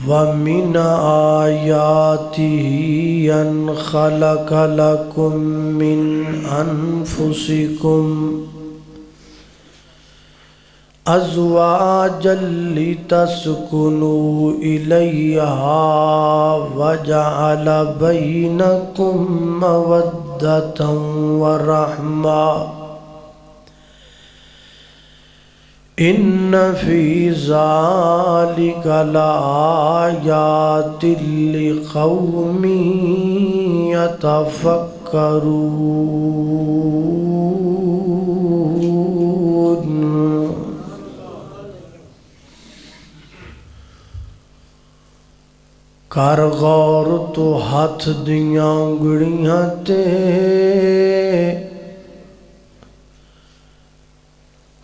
وَمِنْ آيَاتِهِ أَنْ خَلَقَ لَكُم مِّنْ أَنفُسِكُمْ أَزْوَاجًا لِتَسْكُنُوا إِلَيْهَا وَجَعَلَ بَيْنَكُم مَّوَدَّةً وَرَحْمَةً إِنَّ فِي ذَلِكَ لَآيَاتٍ لِقَوْمٍ يَتَفَكَّرُونَ۔ کر غور تو ہاتھ دیاں انگڑیاں تے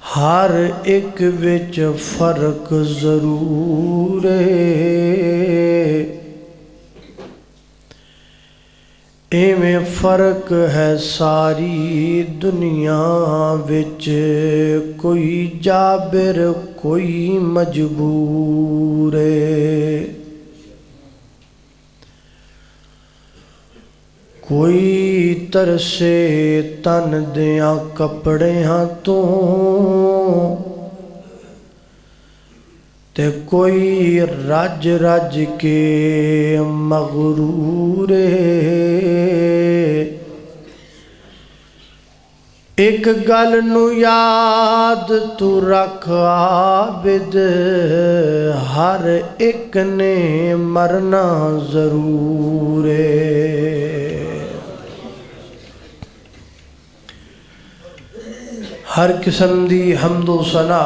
ہر ایک وچ فرق ضرور ہے، ایویں فرق ہے ساری دنیا وچ، کوئی جابر کوئی مجبور ہے، کوئی ترسے تن دیاں کپڑیاں تو تے کوئی رج رج کے مغرور ہے۔ ایک گل نو یاد تو رکھ عابد، ہر ایک نے مرنا ضرور ہے۔ ہر قسم دی حمد و ثنا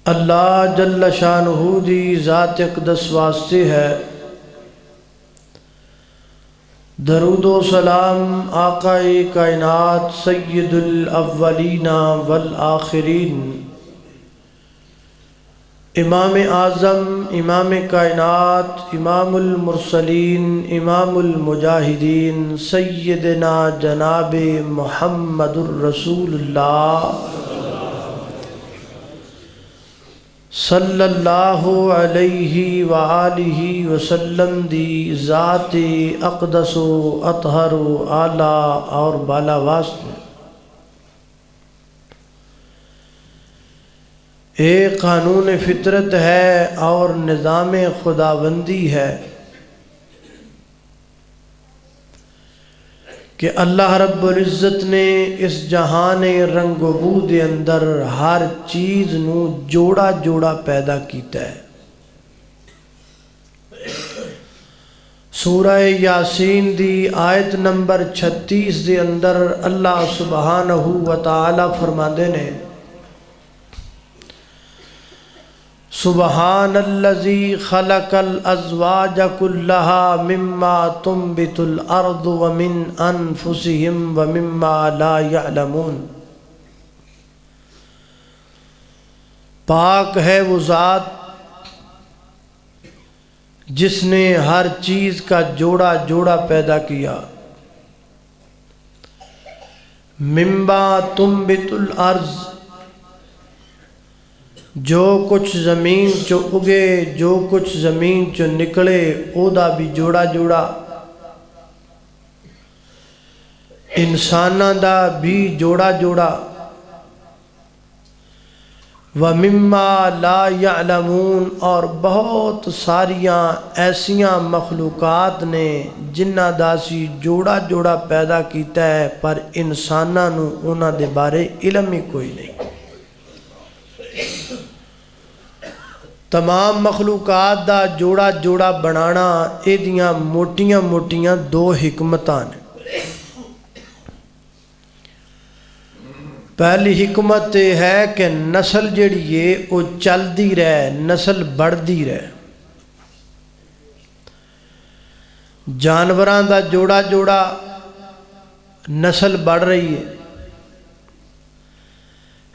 اللہ جل شانہ دی ذات اقدس واسطے ہے۔ درود و سلام آقا کائنات سید الاولین والآخرین، امام اعظم، امام کائنات، امام المرسلین، امام المجاہدین، سیدنا جناب محمد الرسول اللہ صلی اللہ علیہ وآلہ وسلم دی ذات اقدس و اطہر و اعلیٰ اور بالا واسطے۔ ایک قانون فطرت ہے اور نظام خداوندی ہے کہ اللہ رب العزت نے اس جہان رنگ و بو دے اندر ہر چیز نو جوڑا جوڑا پیدا کیتا ہے۔ سورہ یاسین دی آیت نمبر 36 دے اندر اللہ سبحانہ و تعالی فرماندے نے، سبحان الذی خلق الازواج کلها مما تنبت الارض ومن انفسهم ومما لا يعلمون۔ پاک ہے وہ ذات جس نے ہر چیز کا جوڑا جوڑا پیدا کیا، مما تنبت الارض، جو کچھ زمین چو اگے، جو کچھ زمین چو نکلے او دا بھی جوڑا جوڑا، انساناں دا بھی جوڑا جوڑا، وَمِمَّا لَا يَعْلَمُونَ، اور بہت ساریاں ایسیاں مخلوقات نے جنہ دا سی جوڑا جوڑا پیدا کیتا ہے پر انساناں نو انہاں دے بارے علم ہی کوئی نہیں۔ تمام مخلوقات دا جوڑا جوڑا بنانا اے دیاں موٹیاں موٹیاں دو حکمتاں نے۔ پہلی حکمت یہ ہے کہ نسل جڑی ہے وہ چلدی رہے، نسل بڑھدی رہے۔ جانوراں دا جوڑا جوڑا نسل بڑھ رہی ہے،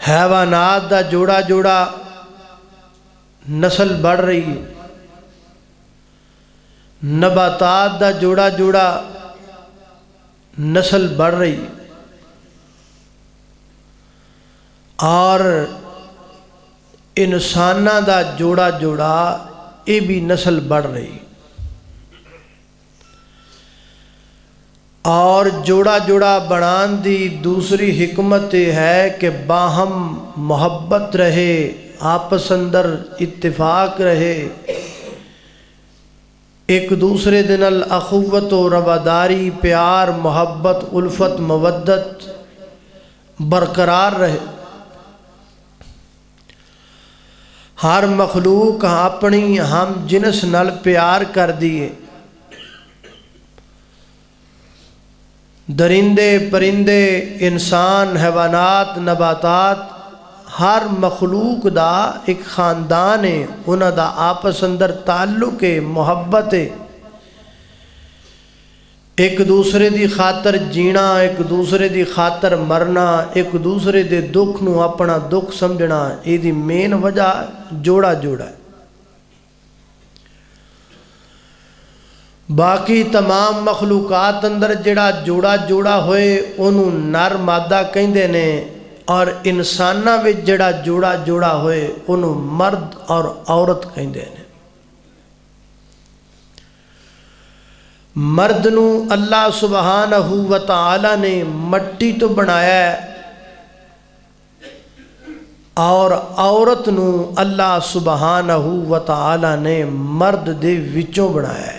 حیوانات دا جوڑا جوڑا نسل بڑھ رہی ہے، نباتات دا جوڑا جوڑا نسل بڑھ رہی ہے، اور انساناں دا جوڑا جوڑا یہ بھی نسل بڑھ رہی، اور جوڑا جوڑا بنان دی دوسری حکمت یہ ہے کہ باہم محبت رہے، آپس اندر اتفاق رہے، ایک دوسرے دے نال اخوت و رواداری، پیار، محبت، الفت، مودت برقرار رہے۔ ہر مخلوق اپنی ہم جنس نال پیار کر دیے، درندے پرندے، انسان، حیوانات، نباتات، ہر مخلوق دا ایک خاندان ہے، انہاں دا آپس اندر تعلق ہے، محبت ہے، ایک دوسرے دی خاطر جینا، ایک دوسرے دی خاطر مرنا، ایک دوسرے دے دکھ نو اپنا دکھ سمجھنا، یہ دی مین وجہ جوڑا جوڑا ہے۔ باقی تمام مخلوقات اندر جڑا جوڑا جوڑا ہوئے انہوں نر مادہ کہندے نے، اور انساناں وچ جڑا جوڑا جوڑا ہوئے انہوں مرد اور عورت کہندے نے۔ مرد نو اللہ سبحانہ و تعالی نے مٹی تو بنایا ہے، اور عورت نو اللہ سبحانہ و تعالی نے مرد دے وچوں بنایا ہے۔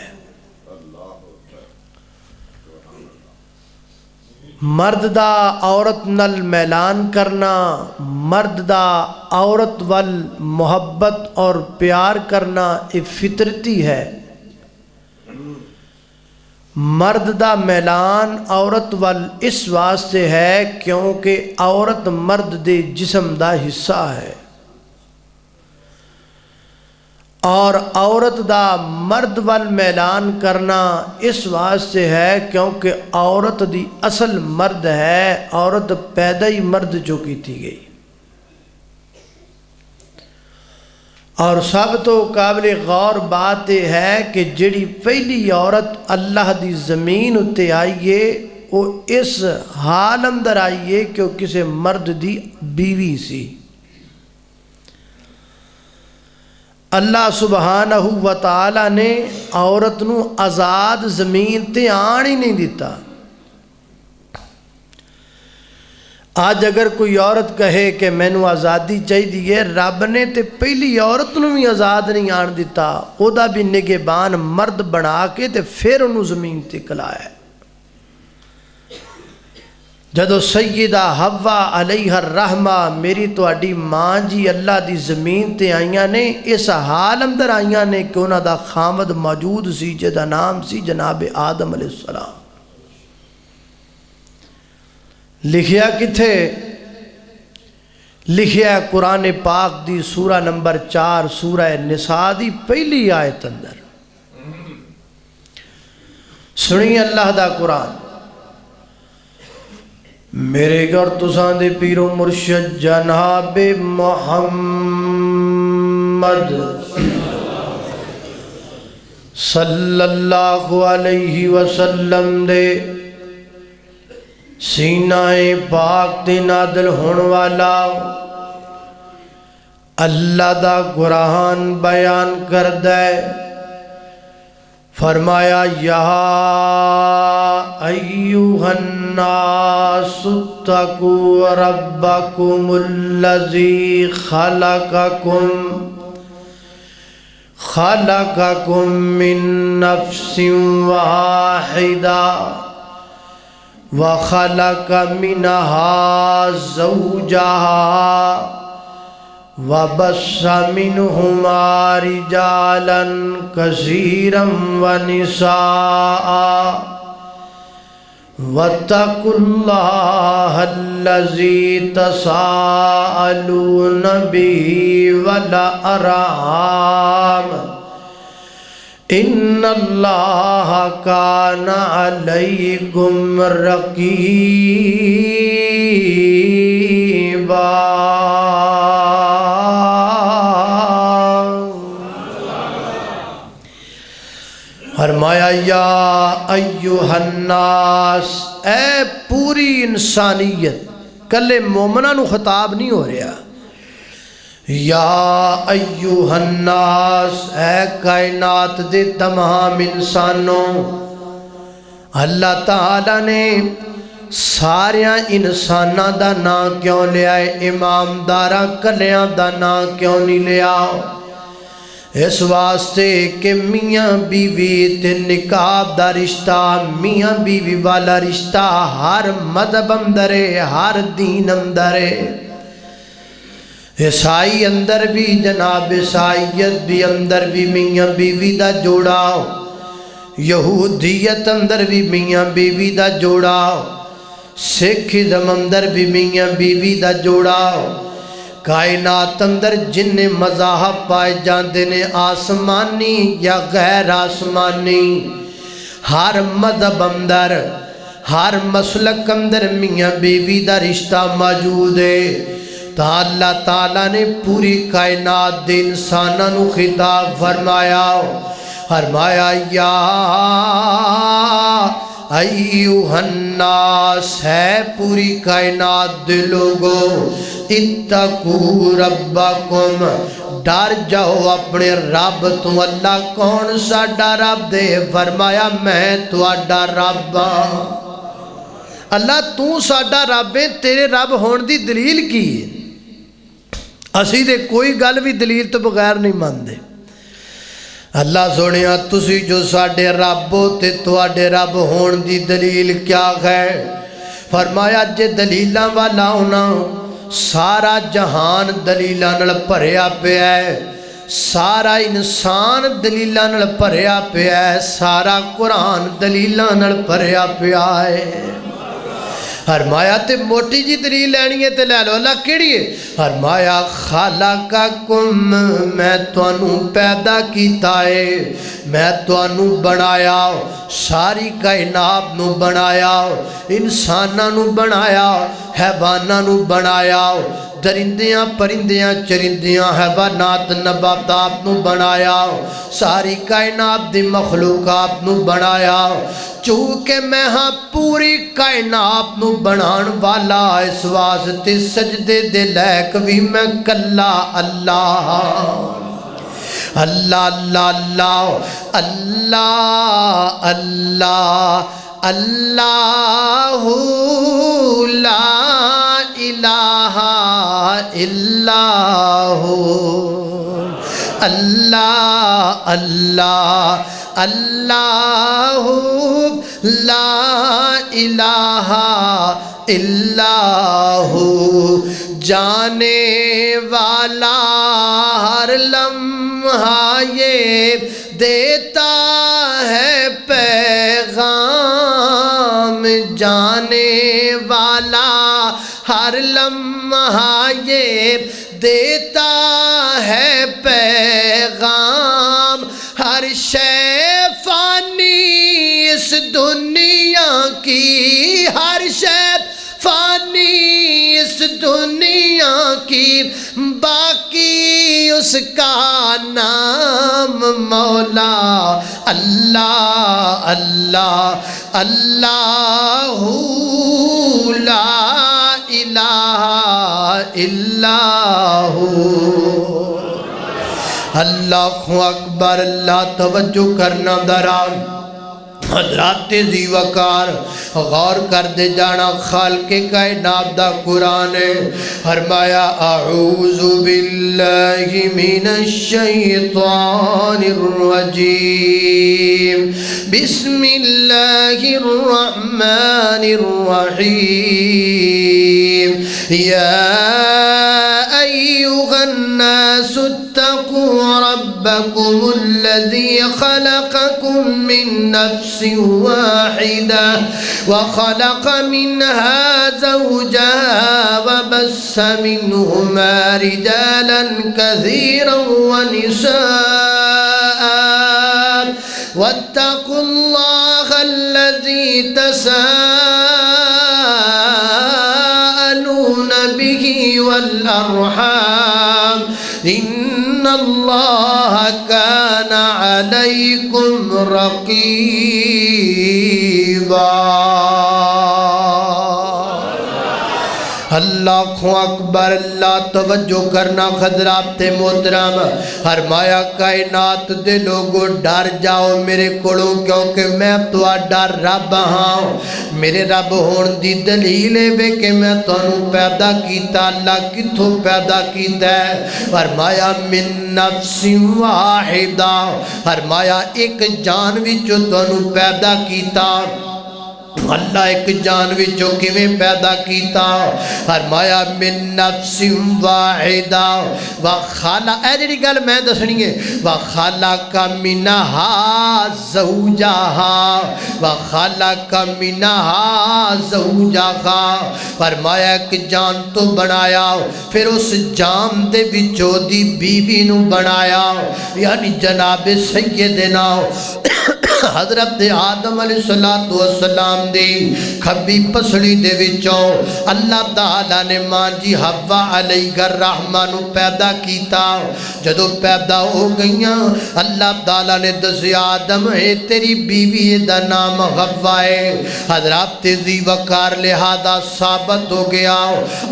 مرد دا عورت نل میلان کرنا، مرد دا عورت وال محبت اور پیار کرنا یہ فطرتی ہے۔ مرد دا میلان عورت وال اس واسطے ہے کیونکہ عورت مرد دے جسم دا حصہ ہے، اور عورت دا مرد وال میلان کرنا اس واسطے ہے کیونکہ عورت دی اصل مرد ہے، عورت پیدا ہی مرد جو کیتی گئی۔ اور سب تو قابل غور بات یہ ہے کہ جڑی پہلی عورت اللہ دی زمین اتے آئیے وہ اس حال اندر آئیے کہ وہ کسی مرد دی بیوی سی۔ اللہ سبحانہ و تعالی نے عورت نو آزاد زمین تے آن ہی نہیں دیتا۔ آج اگر کوئی عورت کہے کہ مینوں آزادی چاہیے، رب نے تے پہلی عورت نو بھی آزاد نہیں آن دیتا، او دا بھی نگہبان مرد بنا کے تے پھر انہوں زمین تے کلایا۔ جدو سیدہ حوا علیہ الرحمہ میری تو اڈی ماں جی اللہ دی زمین تے آئیاں نے، اس حال اندر آئیاں نے کہ انہاں دا خامد موجود سی جدا نام سی جناب آدم علیہ السلام۔ لکھیا کتھے؟ لکھیا قرآن پاک دی سورہ نمبر 4 سورہ نساء دی پہلی آیت اندر۔ سنی اللہ دا قرآن۔ میرے گھر تساں دے پیرو مرشد جناب محمد صلی اللہ علیہ وسلم دے سینہ پاک تے نادل ہون والا اللہ دا قرآن بیان کردہ ہے۔ فرمایا یا ایوہ الناس اتقوا ربکم الذی خلقکم من نفس واحدہ وخلق منها زوجها وبث منهما رجالا كثيرا ونساء واتقوا الله الذي تساءلون به والأرحام ان اللہ کان علیکم رقیبا۔ فرمایا یا ایوہ الناس، اے پوری انسانیت، کلے مومنہ نو خطاب نہیں ہو رہا، یا ایوہ الناس، اے کائنات دے تمام انسانوں، اللہ تعالیٰ نے ساریاں انساناں دا نام کیوں لیا ہے؟ امامداراں کلیاں دا نام کیوں نہیں لیا؟ اس واسطے کہ میاں بیوی تے نکاح دا رشتہ، میاں بیوی والا رشتہ ہر مذہب اندر ہے، ہر دین اندر ہے۔ عیسائی اندر بھی جناب عیسائیت بھی اندر بھی میاں بیوی دا جوڑا، یہودیت اندر بھی میاں بیوی دا جوڑا، سکھزم اندر بھی میاں بیوی دا جوڑا، کائنات اندر جن مذاہب پائے جاندے نے آسمانی یا غیر آسمانی، ہر مذہب اندر ہر مسلک اندر میاں بیوی دا رشتہ موجود ہے۔ تا اللہ تعالیٰ نے پوری کائنات دے انساناں نو خطاب فرمایا، فرمایا یا ایوہ الناس، ہے پوری کائنات دے لوگو، اتقوا ربکم، ڈر جاؤ اپنے رب تو۔ اللہ کون ساڈا رب دے؟ فرمایا میں تہاڈا رب ہاں۔ اللہ تو ساڈا رب ہے، تیرے رب ہون دی دلیل کی ہے؟ اسی دے کوئی گل بھی دلیل تو بغیر نہیں مانتے۔ اللہ سونیا تسی جو ساڈے رب ہو تے تواڈے رب ہون دی دلیل کیا ہے؟ فرمایا جے دلیلاں والا ہونا، سارا جہان دلیلاں نال بھریا پیا ہے، سارا انسان دلیلاں نال بھریا پیا ہے، سارا قرآن دلیلاں نال بھریا پیا ہے۔ فرمایا تے موٹی جی دلیل لینی ہے تے لے لو۔ اللہ کیڑی ہے؟ فرمایا خالقکم، میں تانوں پیدا کیتا ہے، میں تانوں بنایا، ساری کائنات نو بنایا، انساناں نو بنایا، حیواناں نو بنایا، درندیاں پرندیاں چرندیاں حیوانات نباتات نو بنایا، ساری کائنات دی مخلوقات نو بنایا، چونکہ میں ہاں پوری کائنات نو بنان والا، اس واسطے سجدے دے لائق بھی میں کلا اللہ اللہ اللہ اللہ اللہ اللہ لا الہ الا ہو، اللہ اللہ اللہ لا الہ الا ہو، جانے والا ہر لمحہ یہ دیتا ہے پیغام، جانے والا ہر لمحہ یہ دیتا ہے پیغام، ہر شے فانی اس دنیا کی، ہر شے فانی اس دنیا کی، باقی اس کا نام مولا اللہ اللہ اللہ لا الہ الا ہو۔ اللہ اکبر، اللہ توجہ کرنا دران حضرات ذی وقار غور کر دے جانا، خالق کائنات دا قرآن ہے۔ فرمایا اعوذ باللہ من الشیطان الرجیم، بسم اللہ الرحمن الرحیم، یا ایہا الناس اتقوا ربکم الذی خلقکم من نفس واحدة وخلق منها زوجها وبث منهما رجالا كثيرا ونساء، واتقوا الله الذي تساءلون به والأرحام، إن الله كان عليكم رقيبا۔ اللہ اکبر، اللہ توجہ کرنا حضرات محترم، فرمایا کائنات دے لوگو ڈر جاؤ میرے کولوں، کیونکہ میں تہاڈا رب ہاں۔ میرے رب ہون دی دلیل ہے کہ میں تانوں پیدا کیتا۔ اللہ کتھوں پیدا کیتا ہے؟ فرمایا من نفس واحدہ، فرمایا ایک جان وچوں تانوں پیدا کیتا۔ اللہ ایک جان وچوں کیویں پیدا کیتا؟ فرمایا من نفس واحدہ وخلق، اے جڑی گل میں دسنی ہے، وخلق منہا زوجہا، وخلق منہا زوجہا، فرمایا ایک جان تو بنایا، پھر اس جان دے وچوں دی بیوی نو بنایا، یعنی جناب سیدنا حضرت آدم علیہ السلام دی کھبی پسڑی دے وچوں اللہ تعالیٰ نے ماں جی حوا علیہ الرحمہ نو پیدا کیتا۔ جدو پیدا ہو گئیاں اللہ تعالیٰ نے دسیا آدم ہے تیری بیوی دا نام حوا ہے۔ حضرات ذی وقار لہذا ثابت ہو گیا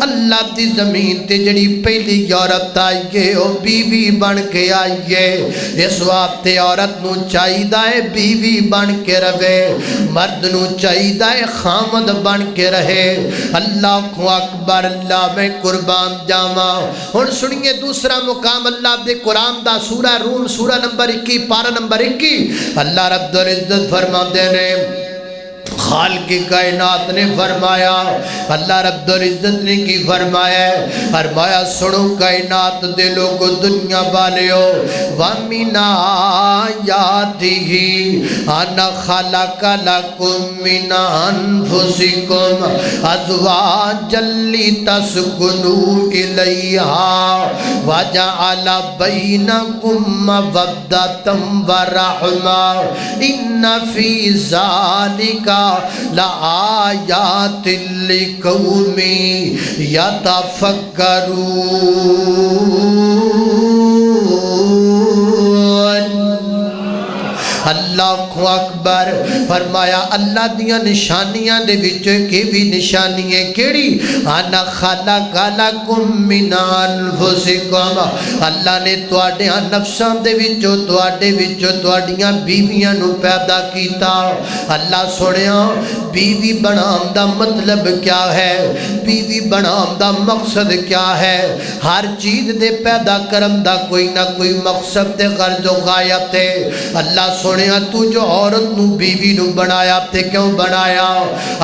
اللہ دی زمین تے جڑی پہلی عورت آئیے وہ بیوی بن کے آئیے۔ اس واسطے عورت نو چاہیدا ہے بیوی بن کے رہے، مرد نو چاہیدا ہے خامد بن کے رہے۔ اللہ اکبر، اللہ میں قربان جاواں۔ ہن سنیے دوسرا مقام اللہ دے قرآن دا، سورہ روم سورہ نمبر 21 پارہ نمبر 21، اللہ رب العزت فرماتے ہیں، خالق کائنات نے فرمایا، اللہ رب العزت نے کی فرمایا ہے، فرمایا سنو کائنات دے لوگو دنیا والیو، وَمِنْ آیَاتِهِ أَنَّ خَلَقَ لَكُم مِّنْ أَنفُسِكُمْ أَزْوَاجًا لِتَسْكُنُوا إِلَيْهَا وَجَعَلَ بَيْنَكُم مَّوَدَّةً وَرَحْمَةً إِنَّ فِي ذَلِكَ لآیات لقوم یتفکرون۔ اللہ اکبر، فرمایا اللہ دیاں نشانیاں دے وچوں کی بھی نشانی ہے کیڑی؟ انا خلق لکم من انفسکم، اللہ نے تواڈیاں نفساں دے وچوں تواڈیاں بیویاں نو پیدا کیتا۔ اللہ سنیا بیوی بنام دا مطلب کیا ہے؟ بیوی بنام دا مقصد کیا ہے؟ ہر چیز دے پیدا کرم دا کوئی نہ کوئی مقصد تے غرض و غایت ہے۔ اللہ سنیا تو جو عورت نو بیوی نو بنایا تے کیوں بنایا؟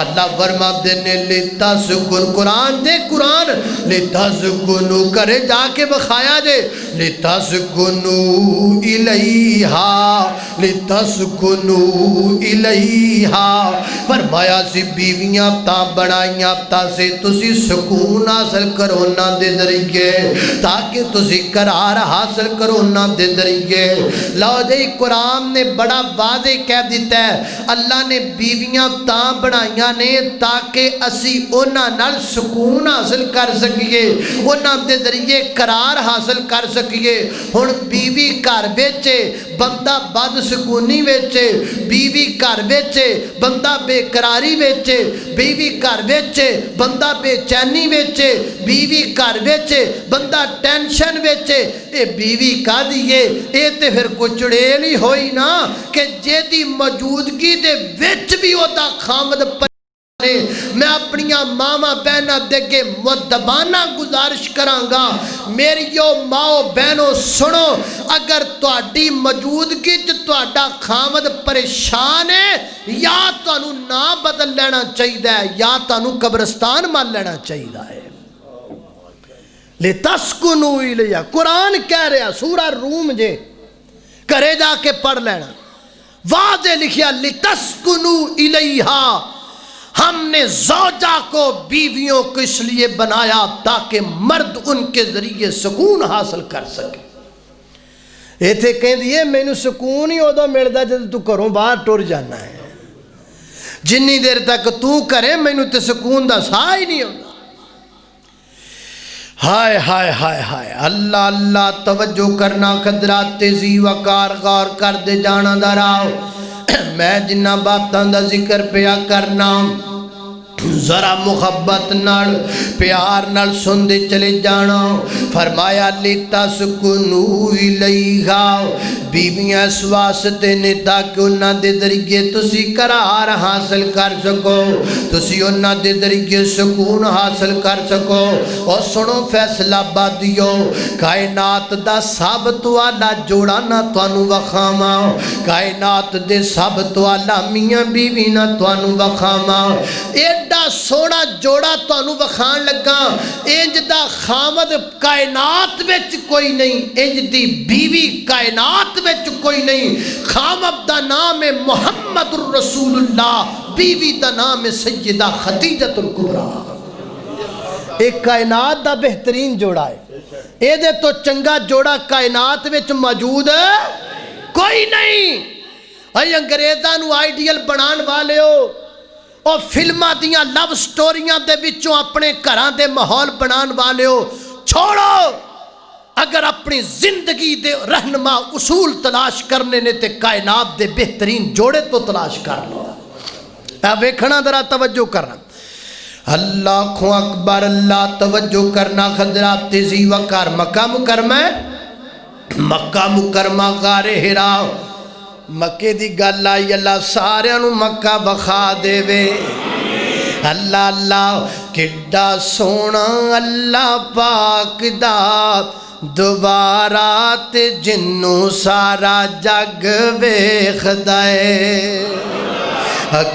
اللہ فرما دینے لتسکن، قرآن دے قرآن لتسکنو کرے جا کے بخایا دے، لتسکنو الیہا، لتسکنو الیہا، فرمایا سی بیویاں تا بنائیاں تا سے تسی سکون حاصل کرو نا دے ذریعے، تاکہ تسی قرار حاصل کرو نا دے ذریعے۔ لو دے قرآن نے بڑا واضح کہہ دیتا ہے، اللہ نے بیویاں تا بنائیاں نے تاکہ اسی اونا نال سکون حاصل کر سکیے، اونا دے ذریعے قرار حاصل کر سکیے۔ ہن بیوی گھر وچے بندہ بد سکونی وچے، بیوی گھر وچے بندہ بے قراری وچے، بیوی گھر وچے بندہ بے چینی وچے، بیوی گھر وچے بندہ ٹینشن وچے، اے بیوی کا دیئے اے تے پھر کوئی چڑیل ہی ہوئی نا کہ جے دی موجودگی دے وچ بھی ہوتا خامد پر۔ میں اپنیاں ماما بہنہ دے مدبانہ گزارش کرانگا، میریو ماؤ بہنوں سنو، اگر تواڈی موجودگی چ تواڈا خامد پریشان ہے، یا تانوں نہ بدل لینا چاہیے یا تانوں قبرستان مال لینا چاہیے۔ لِتَسْكُنُوا إِلَيْهَا، قرآن کہہ رہا سورہ روم جے کرے جا کے پڑھ لینا، واضح لکھیا لِتَسْكُنُوا إِلَيْهَا، ہم نے زوجہ کو بیویوں کو اس لیے بنایا تاکہ مرد ان کے ذریعے سکون حاصل کر سکے۔ یہ تھے کہیں دیئے میں نے سکون ہی ہوتا ملتا جب تو کروں باہر ٹور جانا ہے، جنی دیر تک تو کرے میں نے تے سکون دا سا ہی نہیں ہوتا۔ ہائے ہائے ہائے ہائے، اللہ اللہ توجہ کرنا قدرات ذی وقار غور کر دے جانا دراؤ۔ میں جنہ باتاں دا ذکر پیا کرنا ذرا محبت نال پیار نال سن دے چلے جانا. فرمایا لتسکنو الیہا بیویاں اس واسطے نے تاکہ انہاں دے ذریعے تسی قرار حاصل کر سکو, تسی انہاں دے ذریعے سکون حاصل کر سکو. اور سنو فیصلہ بادیو کائنات دا سب تو اعلیٰ جوڑا نہ تانوں وکھاواں, کائنات دے سب تو اعلیٰ میاں بیوی نہ تانوں وکھاواں. ایڈا سونا جوڑا تانوں وکھان لگا, انج دا خامد کائنات وچ کوئی نہیں, انج دی بیوی کائنات وچ کوئی نہیں. خامد دا نام ہے محمد الرسول اللہ, بیوی دا نام ہے سیدہ خدیجۃ الکبریٰ. ایک کائنات دا بہترین جوڑا ہے, اے دے تو چنگا جوڑا کائنات وچ موجود کوئی نہیں. اے انگریزاں نو آئیڈیل بنان والے ہو اور فلمہ دیاں لو سٹوریاں دے وچوں اپنے گھراں دے ماحول بنان والے ہو, چھوڑو. اگر اپنی زندگی دے رہنما اصول تلاش کرنے نے تے کائنات دے بہترین جوڑے تو تلاش کر لو. ویکھنا ذرا توجہ کرنا. اللہ اکبر, اللہ توجہ کرنا. حضرات تیزی وقار مکہ مکرمہ, مکہ مکرمہ غار حرا, مکے دی گل آئی اللہ سارے نو مکہ بخا دے وے. اللہ اللہ کڈا سونا اللہ پاک دا دوبارہ تے جنوں سارا جگ ویکھدا اے.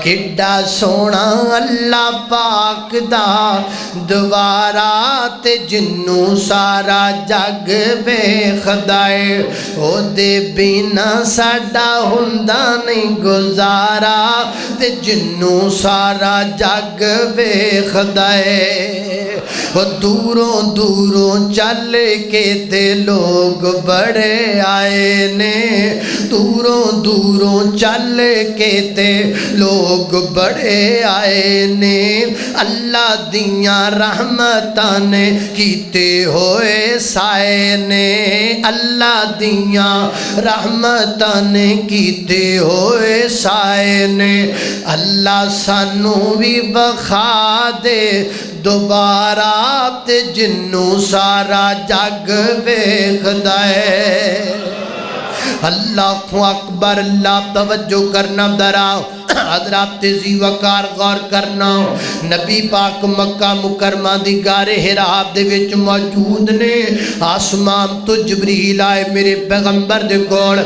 کڈا سونا اللہ پاک دا دوبارہ تے جنوں سارا جگ ویکھدا اے. او دے بنا ساڈا ہوندا نہیں گزارا تے جنوں سارا جگ ویکھدا اے. او دوروں دوروں چل کے تے لوگ بڑے آئے نے, دوروں دوروں چل کے تے لوگ بڑے آئے نے. اللہ دیاں رحمتاں نے کیتے ہوئے سائے نے, اللہ دیاں رحمتاں نے کیتے ہوئے سائے نے. اللہ سانوں بھی بخا دے دوبارہ تے جنوں سارا جگ ویکھدا اے. اللہ اکبر, اللہ توجہ کرنا ذرا. حضرات تیزی وقار غور کرنا. نبی پاک مکہ مکرمہ دی غار حرا دے وچ موجود نے. آسمان تو جبریل آئے میرے پیغمبر دے کول,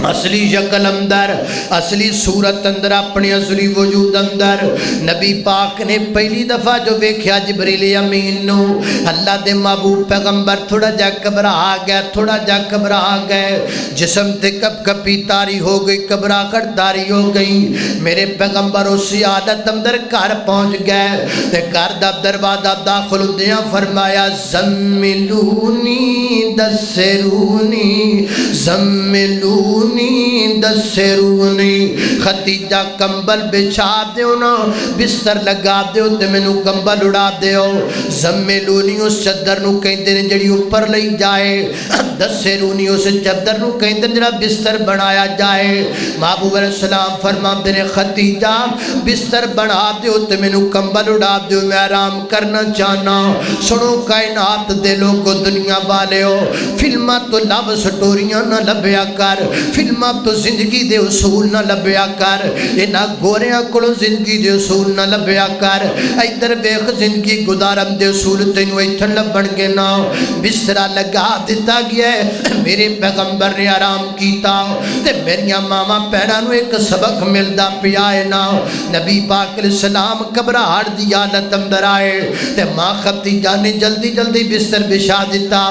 اصلی شکل اندر, اصلی صورت اندر, اپنی اصلی وجود اندر. نبی پاک نے پہلی دفعہ جو ویکھیا جبریل امین نو, اللہ دے محبوب پیغمبر تھوڑا جا گھبرا گئے, تھوڑا جا گھبرا گئے. جسم تے کپ کپی تاری ہو گئی, گھبراہٹ تاری ہو گئی. میرے پیغمبر اسی حالت اندر گھر پہنچ گئے تے گھر دا دروازہ داخل ہوندیاں فرمایا زملونی دسرونی زملونی دسرونی. خدیجہ کمبل بچھا دیو نا, بستر لگا دیو تے مینوں کمبل اڑا دیو. زملونی اس چادر نو کہندے نے جڑی اوپر لئی جائے, دسرونی اس چادر نو کہندے نے جڑا بستر بنایا جائے. محبوب علیہ السلام فرماندے نے خدیجہ بستر بنا دیو تے مینوں کمبل اڑا دیو, میں آرام کرنا چاہنا. سنو کائنات دے لوگو دنیا والے ہو, فلماں تو لو سٹوریاں نہ لبیا کر, فلماں تو زندگی دے اصول نہ لبیا کر, انہاں گوریاں کولوں زندگی دے اصول نہ لبیا کر. ادھر ویکھ زندگی گزارن دے اصول تینوں ایتھے لبن گے نا. بسترا لگا دتا گیا ہے, میرے پیغمبر نے آرام کیتا تے میریاں ماما پیڑاں نوں ایک سبق ملدا پیا ہے نا. نبی پاک علیہ السلام گھبراہٹ دی حالت اندر آئے تے ماں خدیجہ نے جلدی جلدی بستر بچھا دیتا.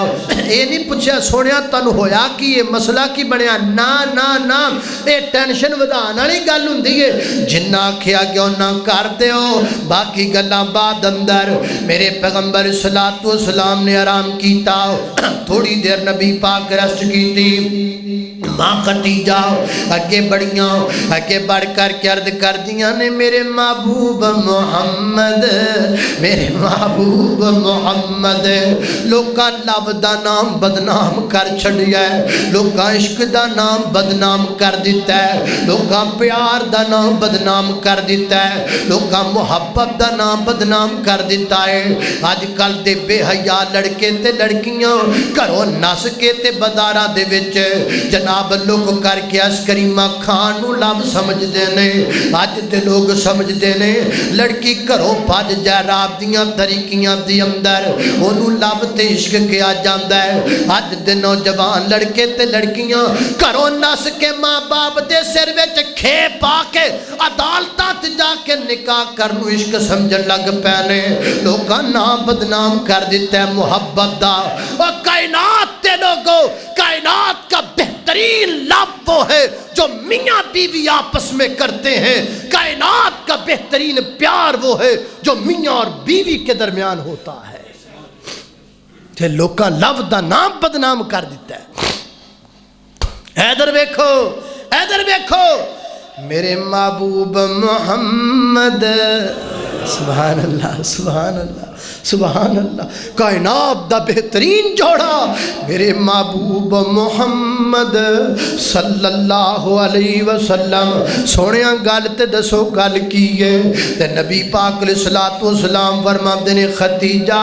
اے نہیں پوچھیا سونیا تانوں ہویا کی, یہ مسئلہ کی بنیا؟ نا نا نا, اے ٹینشن ودان والی گل ہوندی ہے. جنہ آکھیا گیا نہ کر دیو, باقی گلاں بعد اندر. میرے پیغمبر صلی اللہ علیہ وسلم نے آرام کیتا, تھوڑی دیر نبی پاک ریسٹ کیتی. ماں خدیجہ اگے بڑیاں, اگے بڑھ کر کے عرض کر دیاں نے میرے محبوب محمد, میرے محبوب محمد. لوکاں لو دا نام بدنام کر چھڑیا ہے, لوکاں عشق دا نام بدنام کر دیتا ہے, لوکاں پیار دا نام بدنام بدنام کر دیتا ہے، لوگاں محبت دا نام بدنام کر دیتا ہے۔ اج کل دے بے حیا لڑکے تے لڑکیاں گھروں نس کے تے بازاراں دے وچ جناب لوگ کر کے آئس کریماں کھان نو لب سمجھدے نے۔ اج دے لوگ سمجھدے نے لڑکی گھروں بھج جائے رات دیاں طریقیاں دی اندر اونوں لب تے عشق کیا جاندا ہے۔ اج دے نوجوان لڑکے تے لڑکیاں گھروں نس کے ماں باپ دے سر وچ کھے پا کے عدالتاں تے جا کے نکاح کرنو عشق سمجھن لگ پے نے۔ لوکاں نام بدنام کر دیتا ہے محبت دا۔ اور کائنات تے لوگوں، کائنات کا بہترین لب وہ ہے جو میاں بیوی آپس میں کرتے ہیں، کائنات کا بہترین پیار وہ ہے جو میاں اور بیوی کے درمیان ہوتا ہے۔ تے لوکاں لب دا نام بدنام کر دیتا ہے۔ ادھر ویکھو، ادھر ویکھو میرے محبوب محمد، سبحان اللہ سبحان اللہ سبحان اللہ، کائنات دا بہترین جوڑا میرے محبوب محمد صلی اللہ علیہ وسلم۔ سونیاں گل تے دسو گل کی ہے تے نبی پاک علیہ الصلوۃ والسلام فرماندے نے ختیجہ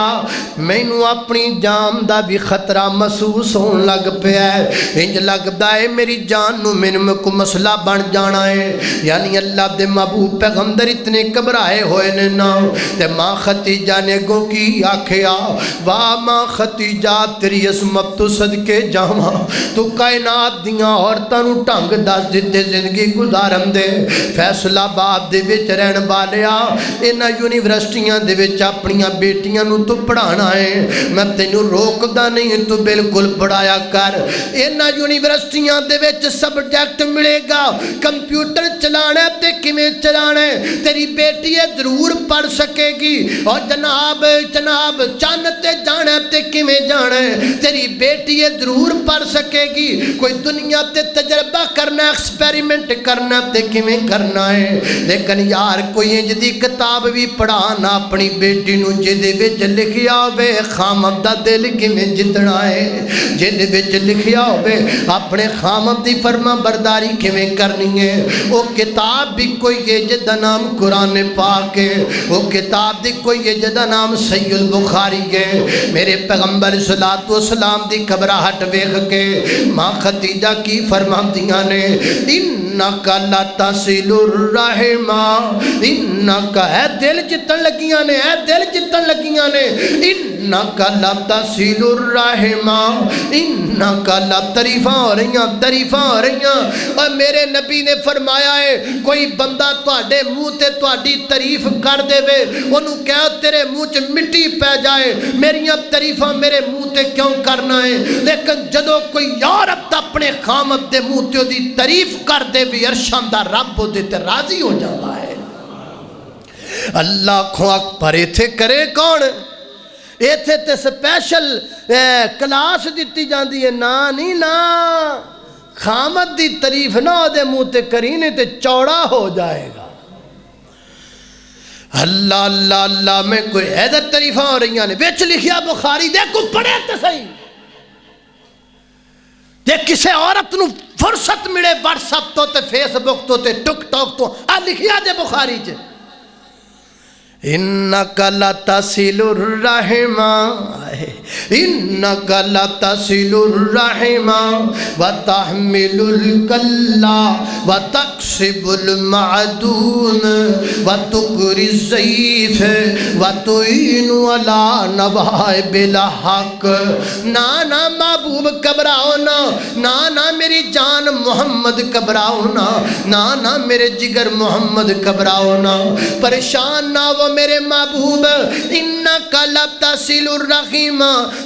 مینوں اپنی جان دا بھی خطرہ محسوس ہون لگ پیا ہے، انج لگدا ہے میری جان نو مینوں کو مسئلہ بن جانا ہے۔ یعنی اللہ دے محبوب پیغمبر اتنے گھبرائے ہوئے نے نا۔ تے ماں ختیجہ نے گو کی آکھیا واہ ماں ختیجہ تیری عصمت تو صدقے جاواں، تو کائنات دیاں عورتاں نو ٹنگ دس دتے زندگی گزارن دے۔ فیصلہ آباد دے وچ رہن والیا انہاں یونیورسٹیاں دے وچ اپنیاں بیٹیاں نو تو پڑھانا ہے، میں تینوں روکدا نہیں، تو بالکل پڑھایا کر۔ انہاں یونیورسٹیاں دے وچ سبجیکٹ ملے گا کمپیوٹر چلانا ہے تے کیویں چلانا ہے، تیری بیٹی ضرور پڑھ سکے گی۔ اور جناب چند تے جانا ہے تے کیویں جانا ہے، تیری بیٹی ضرور پڑھ سکے گی۔ کوئی دنیا تے تجربہ کرنا ہے، ایکسپیریمنٹ کرنا تے کیویں کرنا ہے، لیکن یار کوئی انج دی کتاب بھی پڑھانا اپنی بیٹی نو جدے وچ لکھیا ہوے خامد دا دل کیویں جتنا ہے، جدے وچ لکھیا ہوے اپنے خامد دی فرما برداری کیویں کرنی ہے۔ وہ کتاب بھی کوئی ہے جدا نام قرآن پاک ہے، وہ کتاب دی کوئی ہے جدا نام صحیح البخاری ہے۔ میرے پیغمبر صلی اللہ علیہ وسلم دی گھبراہٹ ویکھ کے ماں ختیجہ کی فرماندیاں نے انکا لا تصل الرحم، انکا اے دل جتن لگیاں نے، اے دل جتن لگیاں نے، انکا لا تصل الرحم، انکا لا تعریفاں ہو رہیاں تعریفاں ہو رہیاں۔ اور میرے نبی نے فرمایا ہے کوئی بندہ تواڈے منہ تے تواڈی تعریف کر دے وے انہوں کہو تیرے منہ چ مٹی پہ جائے، میریاں تعریفاں میرے منہ تے کیوں کرنا ہے۔ لیکن جدو کوئی عورت اپنے خامد دے منہ تے دی تعریف کر دے وے عرشاں دا رب دے تے راضی ہو جاتا ہے۔ اللہ کو اکبر ایتھے کرے کون؟ ایتھے تے سپیشل کلاس دیتی جاندی ہے، نا نہیں نا، خامد دی تعریف نہ دے منہ تے کرینے تے چوڑا ہو جائے گا۔ اللہ اللہ اللہ میں کوئی حیدر تعریفاں ہو رہی ہیں، ویچ لکھیا بخاری دیکھو پڑھے تے صحیح، دیکھ کسے عورت نو فرصت ملے واٹس اپ تو تے فیس بک تو تے ٹک ٹاک تو لکھیا دے بخاری چ انکا لا تصل الرحم، انکا لا تصل الرحم وتحمل الکلا وتکسب المعدوم وتقری الضعیف وتعین علی نوائب الحق۔ نا محبوب گھبراؤ نا میری جان محمد گھبراؤ نا میرے جگر محمد گھبراؤ نا، پریشان نہ ہو میرے محبوب۔ انکا لا تصل الرحم،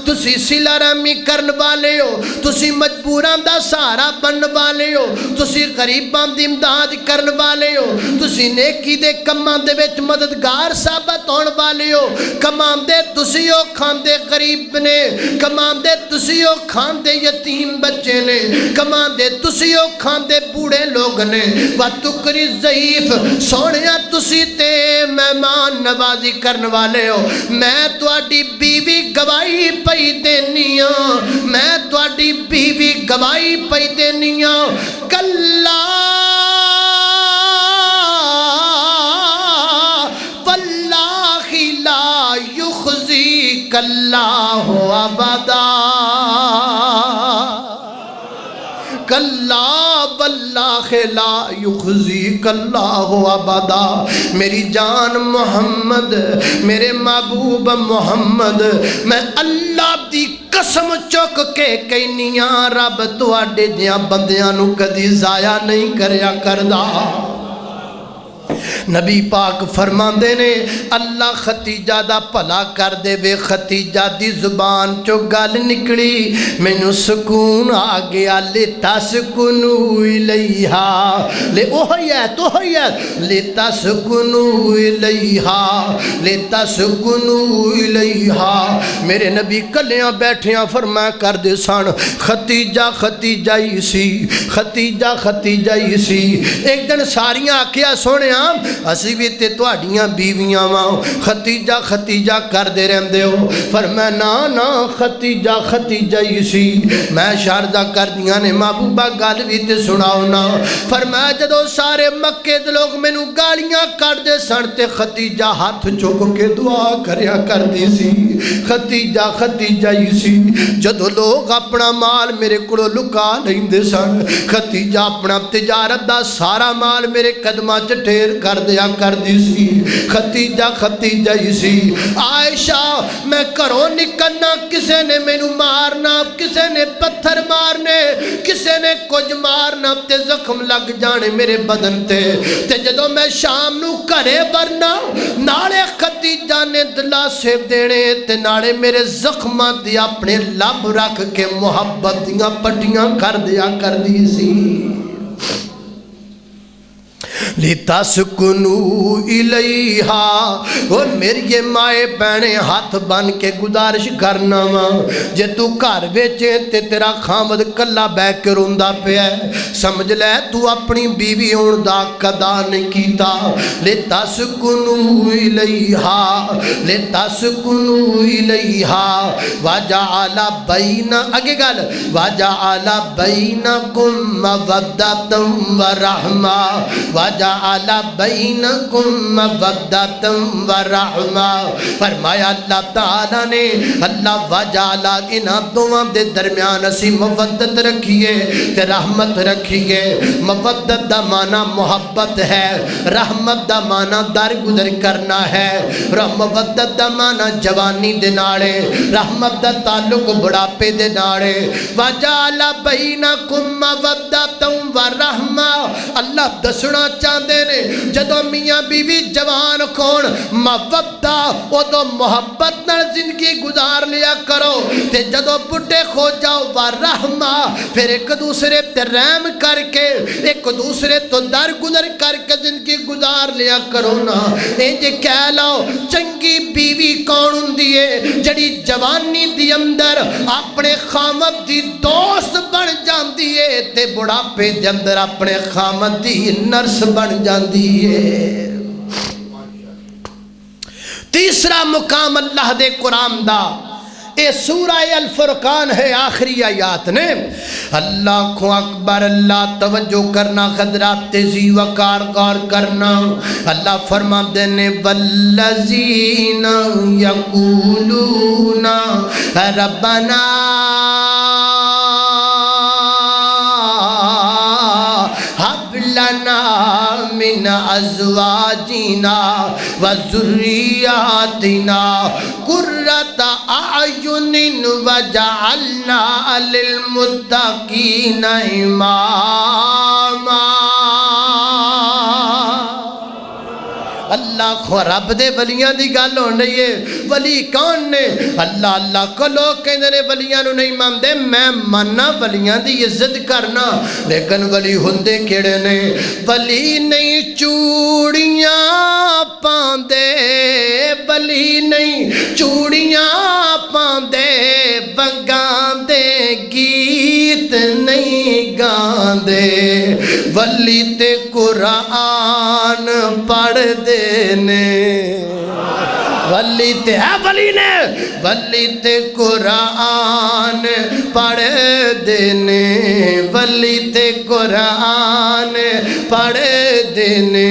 تسی صلہ رحمی کرن والے ہو، تسی مجبوراں دا سہارا بن والے ہو، تسی غریباں دی امداد کرن والے ہو، تسی نیکی دے کماں دے وچ مددگار ثابت ہون والے ہو۔ کماندے تسی ہو، کھاندے غریب نے، کماندے تسی ہو، کھاندے یتیم بچے نے، کماندے تسی ہو، کھاندے بوڑھے لوگ نے۔ وتقری الضعیف، سونیا تسی تے مہمان نوازی کرن والے ہو۔ میں تواڈی بیوی گواہی پئی دینیاں، میں تواڈی بیوی گواہی پئی دینیاں، کلا ابدا کلا واللہ لا یخزیک اللہ ابدا میری جان محمد میرے محبوب محمد میں اللہ دی قسم چک کے کہنیاں رب تواڈے دیاں بندیاں نو کدی ضائع نہیں کریا کردا نبی پاک فرماندے نے اللہ ختیجہ دا بھلا کر دے وے ختیجہ دی زبان چو گل نکلی مینوں سکون آ گیا لتسکنوا الیہا لے لتسکنوا الیہا لتسکنوا الیہا میرے نبی کلیاں بیٹھیاں فرمایا کر دے سن ختیجہ ختیجہ ہی سی ختیجہ ختیجہ ہی سی ایک دن ساریاں آکھیا سونیا اسی بھی تے تواڈیاں بیویاں واں ختیجہ ختیجہ کر دے رہندے ہو فرمایا نا نا ختیجہ ختیجہ ہی سی میں شاردہ کر دیاں نے محبوبہ گل بھی تے سناؤ نا فرمایا جدو سارے مکے دے لوگ مینوں گالیاں کر دے سن تے ختیجہ ہاتھ چک کے دعا کریا کر دی سی ختیجہ ختیجہ ہی سی جدو لوگ اپنا مال میرے کولوں لکا لیندے سن ختیجہ اپنا تجارت دا سارا مال میرے قدماں چ ٹھیر کر دیا کر دی سی ختیجہ ختیجہ ہی سی عائشہ میں گھروں نکلنا کسے نے مینوں مارنا کسے نے پتھر مارنے کسے نے کچھ مارنا تے زخم لگ جانے میرے بدن تے جدو میں شام نو گھرے ورنا نالے ختیجہ نے دلاسے دینے تے نالے میرے زخماں دی اپنے لب رکھ کے محبت دیاں پٹیاں کر دیا کر دی سی لِتَسْكُنُوا إِلَيْهَا وہ میری یہ مائے بہنیں ہاتھ بن کے گزارش کرنا وا جے تو گھر وچ تے تیرا خامد کلا بہ کے روندا پیا سمجھ لے تو اپنی بیوی ہون دا قدا نہیں کیتا لِتَسْكُنُوا إِلَيْهَا لِتَسْكُنُوا إِلَيْهَا وَجَعَلَ بَيْنَ اگے گل وَجَعَلَ بَيْنَكُمْ مَوَدَّةً وَرَحْمَةً وَجَعَلَ بَيْنَكُمْ مَوَدَّةً وَرَحْمَةً فرمایا اللہ تعالیٰ نے اللہ وَجَعَلَ انہاں دوواں دے درمیان اسی مودت رکھیے تے رحمت رکھیے مودت دا معنی محبت ہے رحمت دا معنی درگزر کرنا ہے مودت دا معنی جوانی دے نالے رحمت دا تعلق بڑھاپے دے نالے وَجَعَلَ بَيْنَكُمْ مَوَدَّةً وَرَحْمَةً اللہ دسنا چاہتے نے جدو میاں بیوی جوان کھون مودہ او تو محبت نال زندگی گزار لیا کرو تے جدو بڑھے کھو جاؤ ورحمہ پھر ایک دوسرے تے رحم کر کے ایک دوسرے تو درگزر کر کے زندگی گزار لیا کرو نا انج کہہ لو چنگی بیوی کون ہوندی ہے جڑی جوانی دی اندر اپنے خامد دی دوست بن جاندی ہے تے بڑھاپے دے اندر اپنے خامد دی نرس بن جاندی ہے تیسرا مقام اللہ دے قرآن دا اے سورہ الفرقان ہے آخری آیات نے اللہ کو اکبر اللہ توجہ کرنا خدرات تیزی وقار غور کرنا اللہ فرما دینے والذین یقولون ربنا لنا من ازواجنا وذریاتنا قرۃ اعین وجعلنا للمتقین اماما اللہ کو رب دے ولیاں دی گل ہون رہی ہے ولی کون نے اللہ اللہ کو لوگ کہندے نے ولیاں نو نہیں ماندے میں ماننا ولیاں دی عزت کرنا لیکن ولی ہوندے کیڑے نے ولی نہیں چوڑیاں پاندے ولی نہیں چوڑیاں پاندے بگاندے گیت نہیں گاندے ولی تے قرآن پڑھ دے ولی تے ہے ولی نے ولی تے قرآن پڑھ دینے ولی تے قرآن پڑھ دینے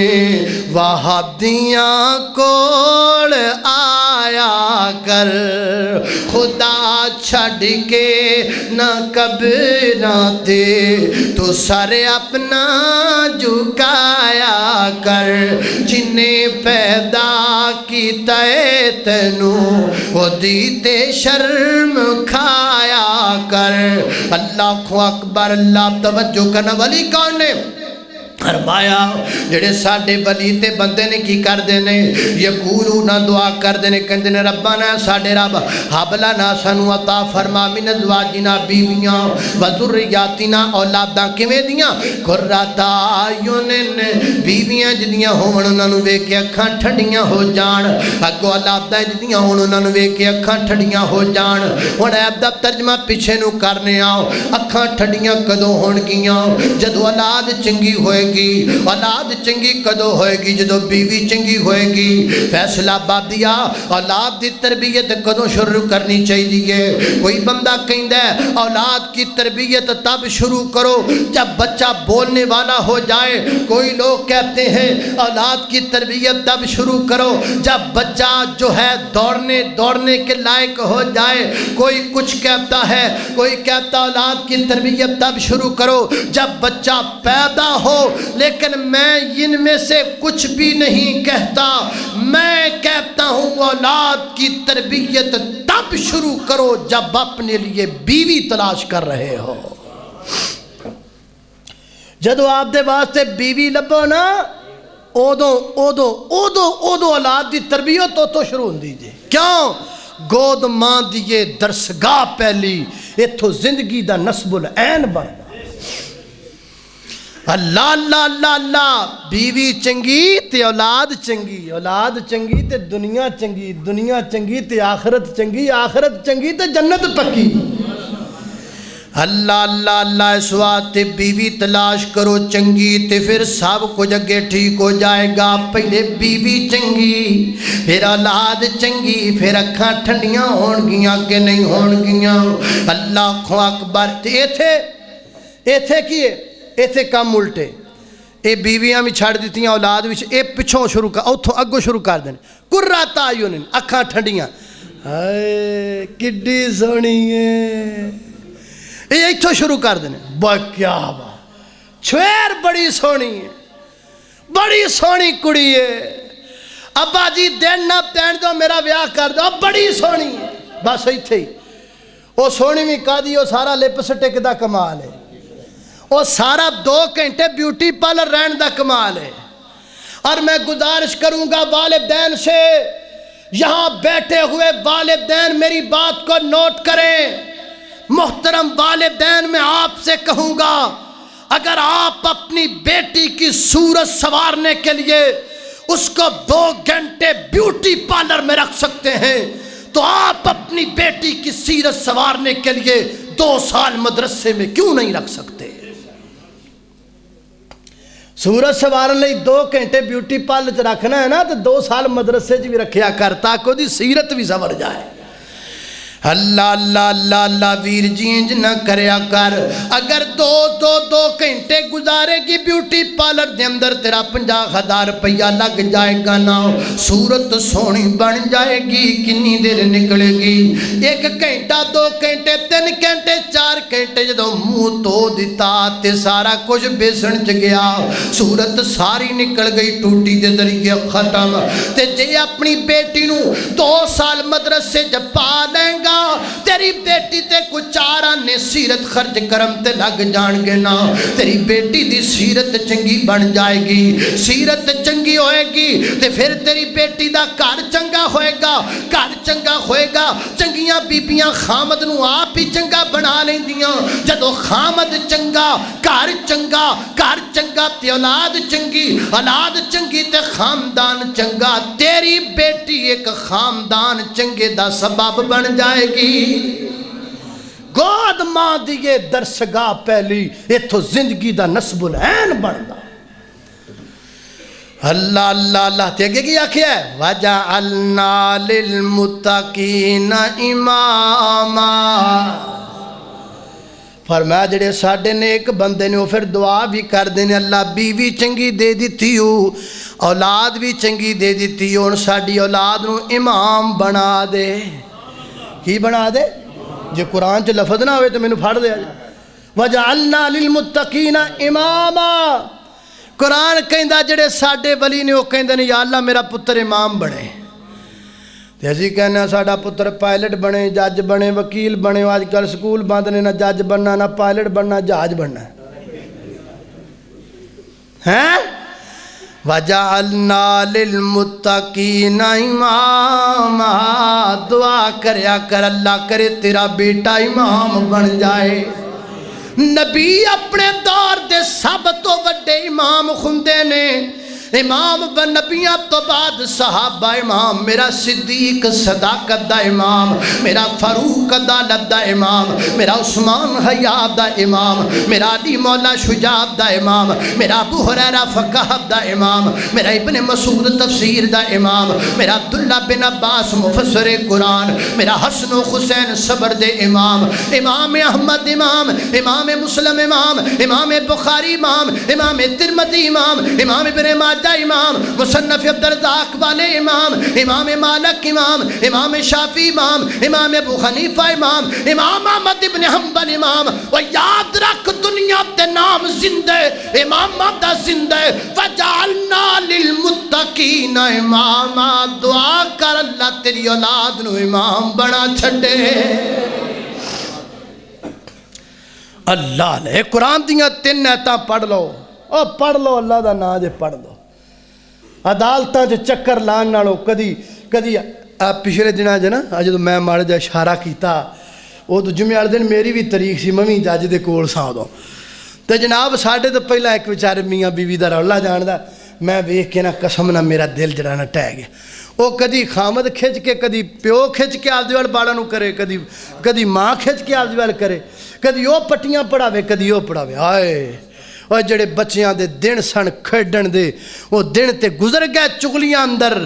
وہابیاں کوڑ آیا کر خدا چھڑ کے نہ قبراں تے تو سر اپنا جھکایا کر جنہیں پیدا کیتا ہے تینوں وہ دیتے شرم کھایا کر۔ اللہ اکبر، اللہ توجہ کرنا۔ ولی کون نے فرمایا جڑے ساڈے ولی تے بندے نے کی کر دینے یقولون دعا کر دینے کہندے نے ربنا ساڈے رب حب لنا سانو عطا فرما من ازواجنا بیویاں و ذریاتنا اولاداں کیویں دیاں قرۃ اعین بیویاں جدیاں ہون انہاں نوں ویکھ کے اکھاں ٹھنڈیاں ہو جان، اگوں اولاداں جدیاں ہون انہاں نوں ویکھ کے اکھاں ٹھنڈیاں ہو جان۔ ہن ایب دا ترجمہ پیچھے نوں کرنے آ، اکھاں ٹھنڈیاں کدوں ہون گیاں؟ جدوں اولاد چنگی ہوئے گی۔ اولاد چنگی کدو ہوئے گی؟ جدو بیوی چنگی ہوئے گی۔ فیصلہ بادیا اولاد دی تربیت کدو شروع کرنی چاہیے؟ کوئی بندہ کہندا ہے اولاد کی تربیت تب شروع کرو جب بچہ بولنے والا ہو جائے، کوئی لوگ کہتے ہیں اولاد کی تربیت تب شروع کرو جب بچہ جو ہے دوڑنے کے لائق ہو جائے، کوئی کچھ کہتا ہے، کوئی کہتا اولاد کی تربیت تب شروع کرو جب بچہ پیدا ہو۔ لیکن میں ان میں سے کچھ بھی نہیں کہتا، میں کہتا ہوں اولاد کی تربیت تب شروع کرو جب اپنے لیے بیوی تلاش کر رہے ہو۔ جدو آپ دے واسطے بیوی لبو نا اودو اولاد دی تربیت تو شروع ہوں دیجئے۔ کیوں؟ گود ماں دیئے درسگاہ پہلی اتھو زندگی دا نصب العین بن۔ اللہ اللہ اللہ اللہ، بیوی چنگی تے اولاد چنگی، اولاد چنگی تے دنیا چنگی، دنیا چنگی تے آخرت چنگی، آخرت چنگی تے جنت پکی۔ اللہ اللہ اللہ، اس واسطے بیوی تلاش کرو چنگی تے پھر سب کچھ اگے ٹھیک ہو جائے گا۔ پہلے بیوی چنگی، پھر اولاد چنگی، پھر اکھاں ٹھنڈیاں ہون گیاں کہ نہیں ہون گیاں۔ اللہ اکبر۔ ایتھے کیے ایتھے کام الٹے، اے بیویاں بھی چھڑ دیتی ہیں، اولاد بھی اے پچھوں شروع کر، اتھوں اگوں شروع کر دیں۔ قرۃ اعین، اکھاں ٹھنڈیاں، ہائے کڈی سونی ہے، اے اتھوں شروع کر دیں۔ با کیا بات، چھویر بڑی سونی ہے، بڑی سونی کڑی ہے، ابا جی دن نہ پین دو میرا بیاہ کر دو، بڑی سونی ہے۔ بس ایتھے ہی او سونی بھی کہا دی، او سارا لپسٹک دا کمال ہے، اور سارا 2 گھنٹے بیوٹی پارلر رہن دا کمال ہے۔ اور میں گزارش کروں گا والدین سے، یہاں بیٹھے ہوئے والدین میری بات کو نوٹ کریں۔ محترم والدین، میں آپ سے کہوں گا اگر آپ اپنی بیٹی کی صورت سنوارنے کے لیے اس کو 2 گھنٹے بیوٹی پارلر میں رکھ سکتے ہیں تو آپ اپنی بیٹی کی سیرت سنوارنے کے لیے 2 سال مدرسے میں کیوں نہیں رکھ سکتے؟ سورج سوارن لئی 2 گھنٹے بیوٹی پارلر چ رکھنا ہے نا تو 2 سال مدرسے چ بھی رکھیا کر تاکہ وہ دی سیرت بھی سنور جائے۔ اللہ اللہ اللہ اللہ، ویر جی انج نہ کریا کر۔ اگر 2 گھنٹے گزارے گی بیوٹی پارلر دے اندر تیرا 50,000 روپیہ لگ جائے گا نا، صورت سونی بن جائے گی، کنی دیر نکلے گی؟ 1 گھنٹہ 2 گھنٹے 3 گھنٹے 4 گھنٹے جدو منہ تو دیتا تے سارا کچھ بیسن چ گیا، صورت ساری نکل گئی، ٹوٹی دے ذریعے ختم۔ تے جے اپنی بیٹی نو 2 سال مدرسے چ پا لیں گا، تیری بیٹی تے کچھ 4 آنے سیرت خرچ کرم تے لگ جان گے نا، تیری بیٹی دی سیرت چنگی بن جائے گی، سیرت چنگی ہوئے گی تے پھر تیری بیٹی دا گھر چنگا ہوئے گا، گھر چنگا ہوئے گا۔ چنگیاں بیبیاں خامد نو آپ ہی چنگا بنا لیں دیاں، جدو خامد چنگا، گھر چنگا، گھر چنگا تے اولاد چنگی، اولاد چنگی تے خاندان چنگا، تیری بیٹی ایک خاندان چنگے دا سبب بن جائے گی۔ گود ماں دیئے درسگاہ پہلی اتھو زندگی دا نصب العین بندا۔ اللہ اللہ اللہ تے اگے کی آکھیا ہے وَجَعَلْنَا لِلْمُتَّقِينَ إِمَامًا۔ فرمایا جڑے ساڈے نیک بندے نے وہ پھر دعا بھی کر دینے، اللہ بیوی چنگی دے دیتی ہو، اولاد بھی چنگی دے دیتی ہو، ان ساڈی اولاد نو امام بنا دے۔ کی بنا دے؟ جے قرآن چ لفظ نہ ہوئے تو مینوں پھڑ دیا جی وَجَعَلْنَا لِلْمُتَّقِينَ اماما قرآن کہندا جڑے ساڈے ولی نے وہ کہندے نے یا اللہ میرا پتر امام بنے تے اسی کہنا ساڈا پتر پائلٹ بنے جج بنے وکیل بنے آج کل سکول بند نے نہ جج بننا نہ پائلٹ بننا جہاز بننا ہیں وَجَعَلْنَا لِلْمُتَّقِينَ اماما دعا کریا کر اللہ کرے تیرا بیٹا امام بن جائے نبی اپنے دور دے سب تو وڈے امام ہوندے نے امام بن نبیاں تو بعد صحابہ امام میرا صدیق صداقت دا امام میرا فاروق عدالت دا امام میرا عثمان حیات دا امام میرا علی مولا شجاعت دا امام میرا ابو ہریرہ فقہ دا امام میرا ابن مسعود تفسیر دا امام میرا عبداللہ بن عباس مفسر قرآن میرا حسن و حسین صبر دے امام امام احمد امام امام مسلم امام امام بخاری امام امام ترمذی امام امام ابن ماجہ امام مصنف عبدالرزاق والے امام امام مالک امام امام شافعی امام امام ابو حنیفہ امام امام احمد ابن حنبل امام و یاد رکھ دنیا تے نام زندہ امام دا زندہ وجعلنا للمتقین اماما دعا کر اللہ تیری اولاد نو امام بنا چھڑے اللہ نے قرآن دیاں 3 آیتاں پڑھ لو او پڑھ لو اللہ دا نام دے پڑھ لو عدالتاں جو چکر لان نالو کدی پچھلے دنوں جو نا اج تو میں ماڑے جا اشارہ کیتا وہ تو جمعے والے دن میری بھی تاریخ سی میں بھی جج دے کول سا ادوں تو جناب ساڈے تو پہلا ایک بیچارے میاں بیوی دا رولا جاندا میں ویکھ کے نا قسم نہ میرا دل جڑا نا ٹہ گیا وہ کدی خامد کھچ کے کدی پیو کھچ کے آپ دیوال بالا نو کرے کدی ماں کھچ کے آپ دیوال کرے کدی وہ پٹیاں پڑھاوے کدی وہ پڑھاوے آئے اور جڑے بچیاں دے دن سن کھیڈن دے وہ دن تے گزر گئے چغلیاں اندر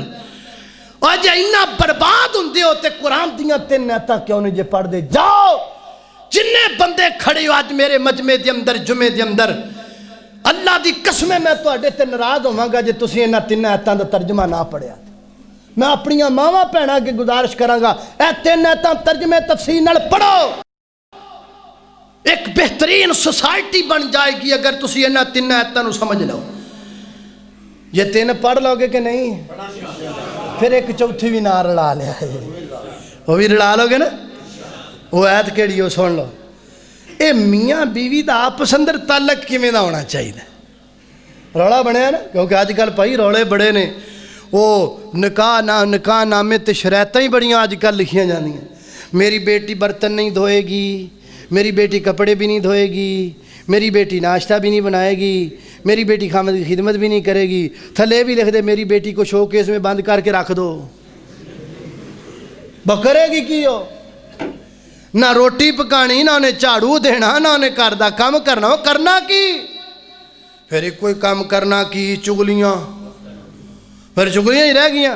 اور جے انہا برباد ہوں دے ہوتے قرآن دیاں 3 آیتاں کیوں نہیں جے پڑھ دے جاؤ جننے بندے کھڑے ہو آج میرے مجمع دے اندر جمعے دے اندر اللہ دی قسمیں میں تو اڈے تے ناراض ہوں گا جے تسی انہا 3 آیتاں دا ترجمہ نہ پڑھیا میں اپنی ماما پہنا کے گزارش کراں گا اے 3 آیتاں ترجمے تفسیر نال پڑھو ایک بہترین سوسائٹی بن جائے گی اگر تسی انہا 3 آیتاں نو سمجھ لو یہ 3 پڑھ لو گے کہ نہیں پھر ایک چوتھی بھی نہ رڑا لیا ہے وہ بھی رڑا لو گے نا وہ آیت کیڑی ہو سن لو اے میاں بیوی دا آپس اندر تعلق کیویں دا ہونا چاہیے رولا بنیا نا کیونکہ آج کل بھائی رولے بڑے نے وہ نکاح نامے تے شرائطاں ہی بڑیاں آج کل لکھیاں جاندی ہیں میری بیٹی برتن نہیں دھوئے گی میری بیٹی کپڑے بھی نہیں دھوئے گی میری بیٹی ناشتہ بھی نہیں بنائے گی میری بیٹی خامد کی خدمت بھی نہیں کرے گی تھلے بھی لکھ دے میری بیٹی کو شو کیس میں بند کر کے رکھ دو بکرے گی کی ہو نہ روٹی پکانی نہ انہیں چاڑو دینا نہ انہیں کردہ کام کرنا ہو کرنا کی پھر ایک کوئی کام کرنا کی چگلیاں پھر چگلیاں ہی رہ گیاں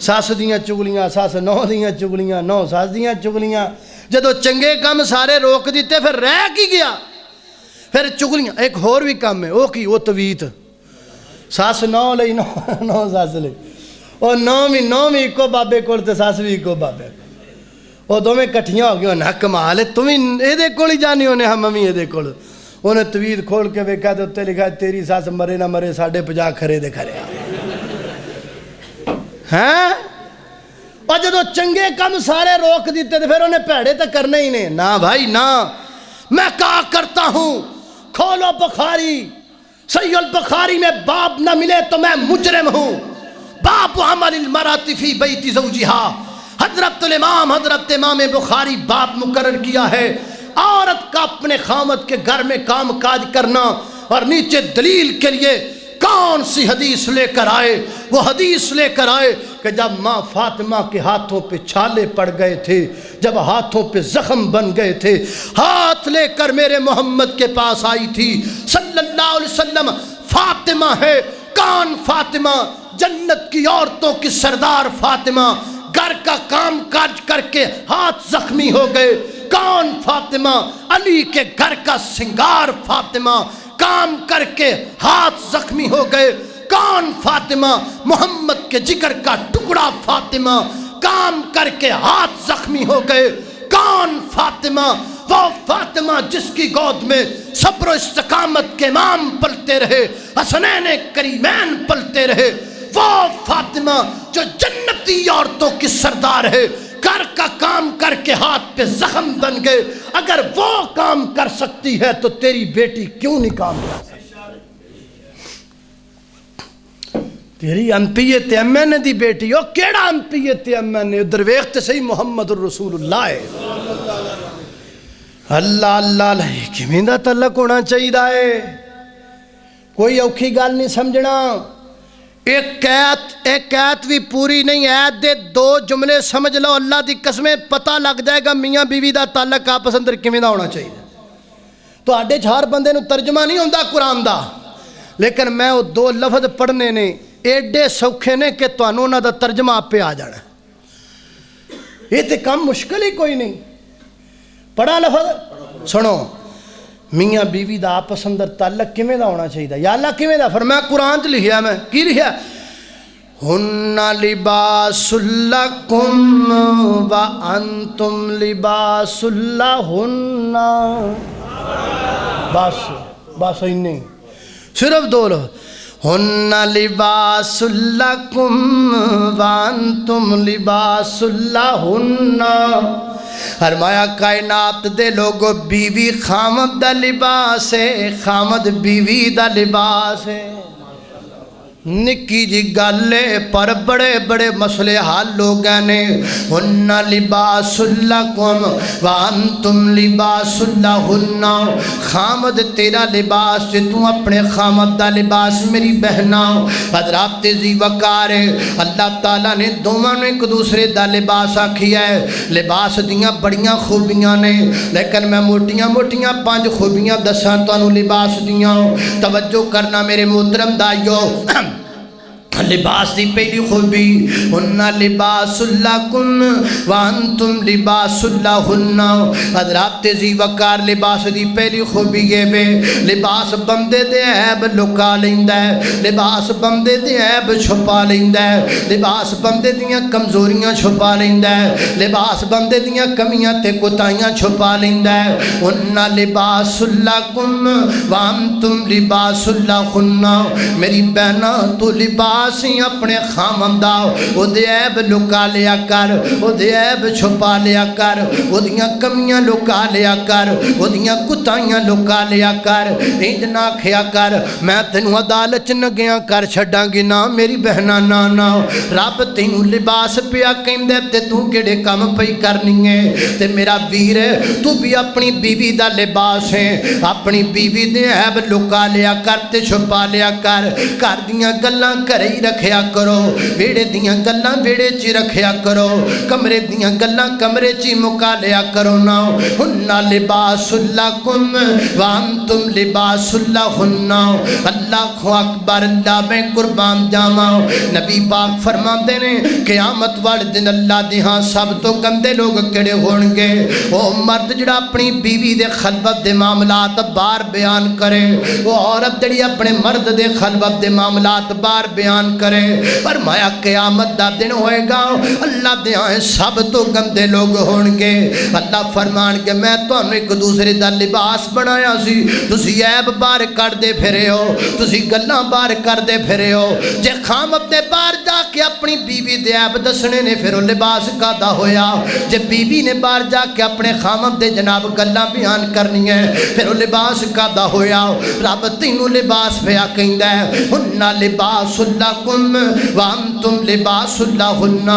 ساس دیاں چگلیاں ساس نو دیاں چگلیاں نو ساس دیاں چگلیاں جدو چنگے کام سارے روک دیتے پھر رہ کی گیا پھر چگلیاں ایک اور بھی کام ہے وہ کی وہ تویت ساس نو لئی نو ساس لئی وہ نو بھی کو بابے کولتے ساس بھی کو بابے وہ دو میں کٹھیاں ہو گیا نہ کمال ہے تمہیں اے دے کول ہی جانی ہونے ہم ممی اے دے کول انہیں تویت کھول کے ویکھا تو تے لکھا تیری ساس مرے نہ مرے 50 کھرے دے کھرے ہیں اور جدو چنگے کم سارے روک دیتے تھے پھر انہیں پیڑے تو کرنے ہی نہیں نا بھائی نا میں کہا کرتا ہوں کھولو بخاری صحیح البخاری میں باب نہ ملے تو میں مجرم ہوں باب عمل المرأة فی بیت زوجہا حضرت امام بخاری باب مقرر کیا ہے عورت کا اپنے خامد کے گھر میں کام کاج کرنا اور نیچے دلیل کے لیے کون سی حدیث لے کر آئے وہ حدیث لے کر آئے کہ جب ماں فاطمہ کے ہاتھوں پہ چھالے پڑ گئے تھے جب ہاتھوں پہ زخم بن گئے تھے ہاتھ لے کر میرے محمد کے پاس آئی تھی صلی اللہ علیہ وسلم فاطمہ ہے کون فاطمہ جنت کی عورتوں کی سردار فاطمہ گھر کا کام کاج کر کے ہاتھ زخمی ہو گئے کون فاطمہ علی کے گھر کا سنگار فاطمہ کام کر کے ہاتھ زخمی ہو گئے کون فاطمہ محمد کے جگر کا ٹکڑا فاطمہ کام کر کے ہاتھ زخمی ہو گئے کون فاطمہ؟ وہ فاطمہ جس کی گود میں صبر و استقامت کے امام پلتے رہے، حسنین کریمین پلتے رہے، وہ فاطمہ جو جنتی عورتوں کی سردار ہے، گھر کا کام کر کے ہاتھ پہ زخم بن گئے۔ اگر وہ کام کر سکتی ہے تو تیری بیٹی کیوں نہیں کام کر سکتی؟ تیری امپیت ایم این اے دی بیٹی ہو، کیڑا امپیت ایم این اے؟ ادھر ویکھتے صحیح محمد الرسول اللہ ہے۔ اللہ اللہ اللہ کیویں دا تعلق ہونا چاہیے، کوئی اوکھی گل نہیں سمجھنا۔ ایک ایت بھی پوری نہیں، ایت دے 2 جملے سمجھ لو، اللہ دی قسمیں پتہ لگ جائے گا میاں بیوی دا تعلق آپس اندر کیویں دا ہونا چاہیے۔ تو آڈے ہر بندے نو ترجمہ نہیں ہوندا قرآن دا، لیکن میں وہ 2 لفظ پڑھنے نے ایڈے سوکھے نے کہ تانوں انہاں دا ترجمہ آپ پہ آ جانا۔ یہ تے کم مشکل ہی کوئی نہیں۔ پڑھا لفظ سنو، میاں بیوی دا آپس اندر تعلق کیویں دا ہونا چاہیے؟ یا اللہ کیویں دا؟ فرمایا قرآن چ لکھیا، میں کی لکھیا؟ ہن لباس لکم وانتم لباس لہن۔ بس نہیں، صرف 2 لفظ، ہن لباس لکم وانتم لباس لہن۔ فرمایا کائنات دے لوگو، بیوی خامد دا لباس ہے، خامد بیوی دا لباس ہے۔ نکی جی گالے پر بڑے بڑے مسئلے حال لوگاں نے۔ ہن لباس لکم وانتم لباس لہن، خامد تیرا لباس تے تو اپنے خامد دا لباس میری بہنا۔ حضرات ذی وقار اللہ تعالیٰ نے دونوں نے ایک دوسرے دا لباس آکھیا ہے۔ لباس دیاں بڑیاں خوبیاں نے، لیکن میں موٹیاں 5 خوبیاں دساں تانوں لباس دیاں۔ توجہ کرنا میرے محترم دائیو۔ لباس دی پہلی خوبی، ہن لباس لکم وانتم لباس لہن۔ حضرات ذی وقار لباس دی پہلی خوبی یہ بے، لباس بندے دے عیب لکا لیندا ہے، لباس بندے دے عیب چھپا لیندا ہے، لباس بندے دیاں کمزوریاں چھپا لیندا ہے، لباس بندے دیاں کمیاں تے کوتاہیاں چھپا لیندا ہے۔ ہن لباس لکم وانتم لباس لہن، میری بہنا تو لباس اپنے خامندہ او دے عیب لکا لیا کر، او دے عیب چھپا لیا کر، او دیاں کمیاں لکا لیا کر، او دیاں کتائیاں لکا لیا کر۔ انج نہ کھیا کر میں تینوں عدالت نہ گیا کر چھڑاں گی نا میری بہنا نا۔ رب تینوں لباس پیا کہندے تے تو کیڑے کام پئی کرنی ہے؟ تے میرا ویر تو بھی اپنی بیوی دا لباس ہے، اپنی بیوی دے عیب لکا لیا کر تے چھپا لیا کر۔ گھر دیاں گلاں گھر ہی رکھیا کرو، ویڑے دیاں گلاں ویڑے چی رکھیا کرو، کمرے دیاں گلاں کمرے چی مکا لیا کرو نا۔ ہن لباس لکم وانتم لباس لہن۔ اللہ اکبر، اللہ میں قربان جاواں۔ نبی پاک فرماندے نے قیامت والے دن اللہ دی ہاں سب تو گندے لوگ کیڑے ہون گے؟ او مرد جڑا اپنی بیوی دے خلوت دے معاملات بار بیان کرے، وہ عورت جڑی اپنے مرد دے خلوت دے معاملات بار بیان کرے۔ فرمایا قیامت دا دن ہوئے گا، اللہ دے آئے سب تو گندے لوگ ہون گے۔ اللہ فرمان کہ میں تو ایک دوسرے دا لباس بنایا سی، تسی عیب بار کر دے پھرے ہو، تسی گلاں بار کر دے پھرے ہو۔ جے خامد دے بار جا کے اپنی بیوی دے عیب دسنے نے پھر وہ لباس کا دا ہویا۔ جے بیوی نے بار جا کے اپنے خامد دے جناب گلاں بیان کرنی ہے پھر وہ لباس کا دا ہویا۔ رب تینوں لباس پیا کہندا ہے، ہن لباس لکم وانتم لباس لہن۔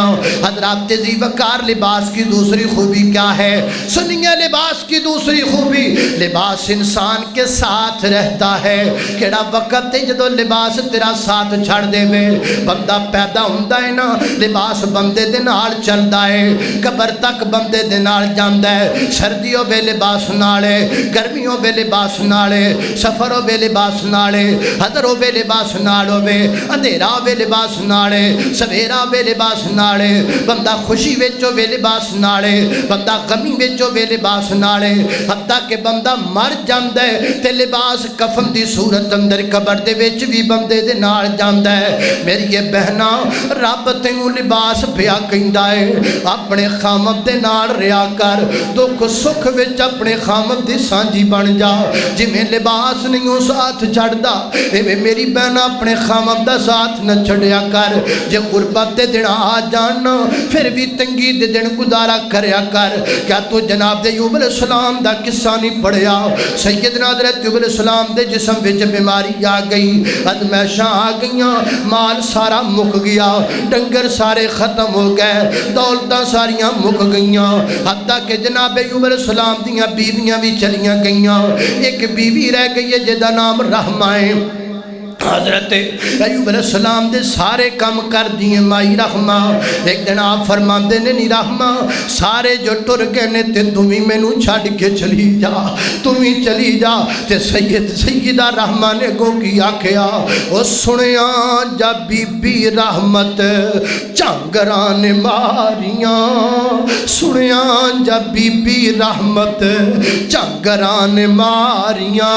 حضرات ذی وقار لباس کی دوسری خوبی کیا ہے؟ سنیے لباس کی دوسری خوبی، لباس انسان کے ساتھ رہتا ہے۔ کیڑا وقت ہے جدو لباس تیرا ساتھ چھڑ دے میں بندہ پیدا ہوندا ہے نا، لباس بندے دے نال چلدا ہے، قبر تک بندے دے نال جاندا ہے۔ سردی ہوے لباس نالے، گرمی ہوے لباس نالے، سفر ہوے لباس نالے، حضر ہوے لباس نال ہوے، اندھیرا اندھیرا ہوے لباس نالے سویرا ہوے لباس نالے بندہ خوشی وچ ہوے لباس نالے بندہ غمی وچ ہوے لباس نالے حتیٰ کہ بندہ مر جاندا ہے تے لباس کفن دی صورت اندر قبر دے وچ بھی بندے دے نال جاندا ہے میری یہ بہنا رب تینوں لباس پیا کہندا ہے اپنے خامد دے نال رہیا کر دکھ سکھ وچ اپنے خامد دی سانجھی بن جا جویں لباس نہیں او ساتھ چھڑدا ایویں میری بہنا اپنے خامد دا ساتھ نہ چھڑیا کر جے غربت دے دن آ جان پھر بھی تنگی دے دن گزارا کریا کر کیا تو جناب دے ایوب علیہ السلام دا قصہ نہیں پڑھیا سیدنا حضرت ایوب علیہ السلام دے جسم وچ بیماری آ گئی ازمائشاں آ گئیاں مال سارا مک گیا ڈنگر سارے ختم ہو گئے دولتاں ساریاں مک گئیاں حتیٰ کہ جناب ایوب علیہ السلام دیاں بیویاں بھی چلیاں گئیاں ایک بیوی رہ گئی ہے جدا نام رحمہ ہے حضرت ایوب علیہ السلام دے سارے کم کر دیئے مائی رحمہ ایک دن آپ فرمان دے نہیں رحمہ سارے جو ٹر گئے نے تے تمہیں میں نو چھاڑ کے چلی جا تمہیں چلی جا تے سیدہ رحمہ نے کو کیا کیا وہ سنیا جا بی بی رحمت چانگران ماریاں سنیا جا بی بی رحمت چانگران ماریاں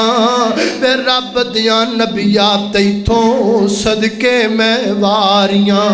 پہ رب دیاں نبیات تیتھوں صدقے میں واریاں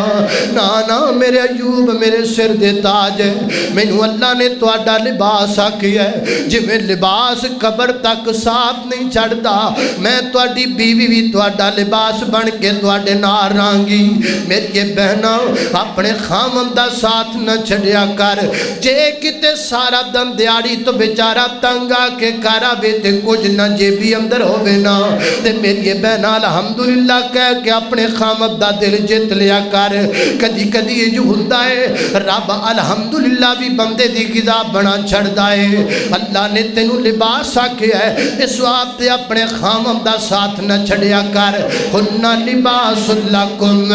نانا میرے ایوب میرے سر دے تاج ہے مینوں اللہ نے تواڈا لباس آکھیا ہے جویں لباس قبر تک ساتھ نہیں چڑھدا میں تواڈی بیوی بھی تواڈا لباس بن کے تواڈے نال رہاں گی میری بہنا اپنے خامن دا ساتھ نہ چھڈیا کر جے کتے سارا دن دیاڑی تو بیچارہ تنگا کے کارا وے تے کچھ نہ جیبی اندر ہووے نا تے میری بہنا الحمدللہ کہہ کے اپنے خامد دا دل جت لیا کر کدی کدی جو ہوندا ہے رب الحمدللہ بھی بندے دی غذا بنا چھڑ دائے اللہ نے تینوں لباس آکھیا ہے اس واسطے اپنے خامد دا ساتھ نہ چھڑیا کر ہن لباس لکم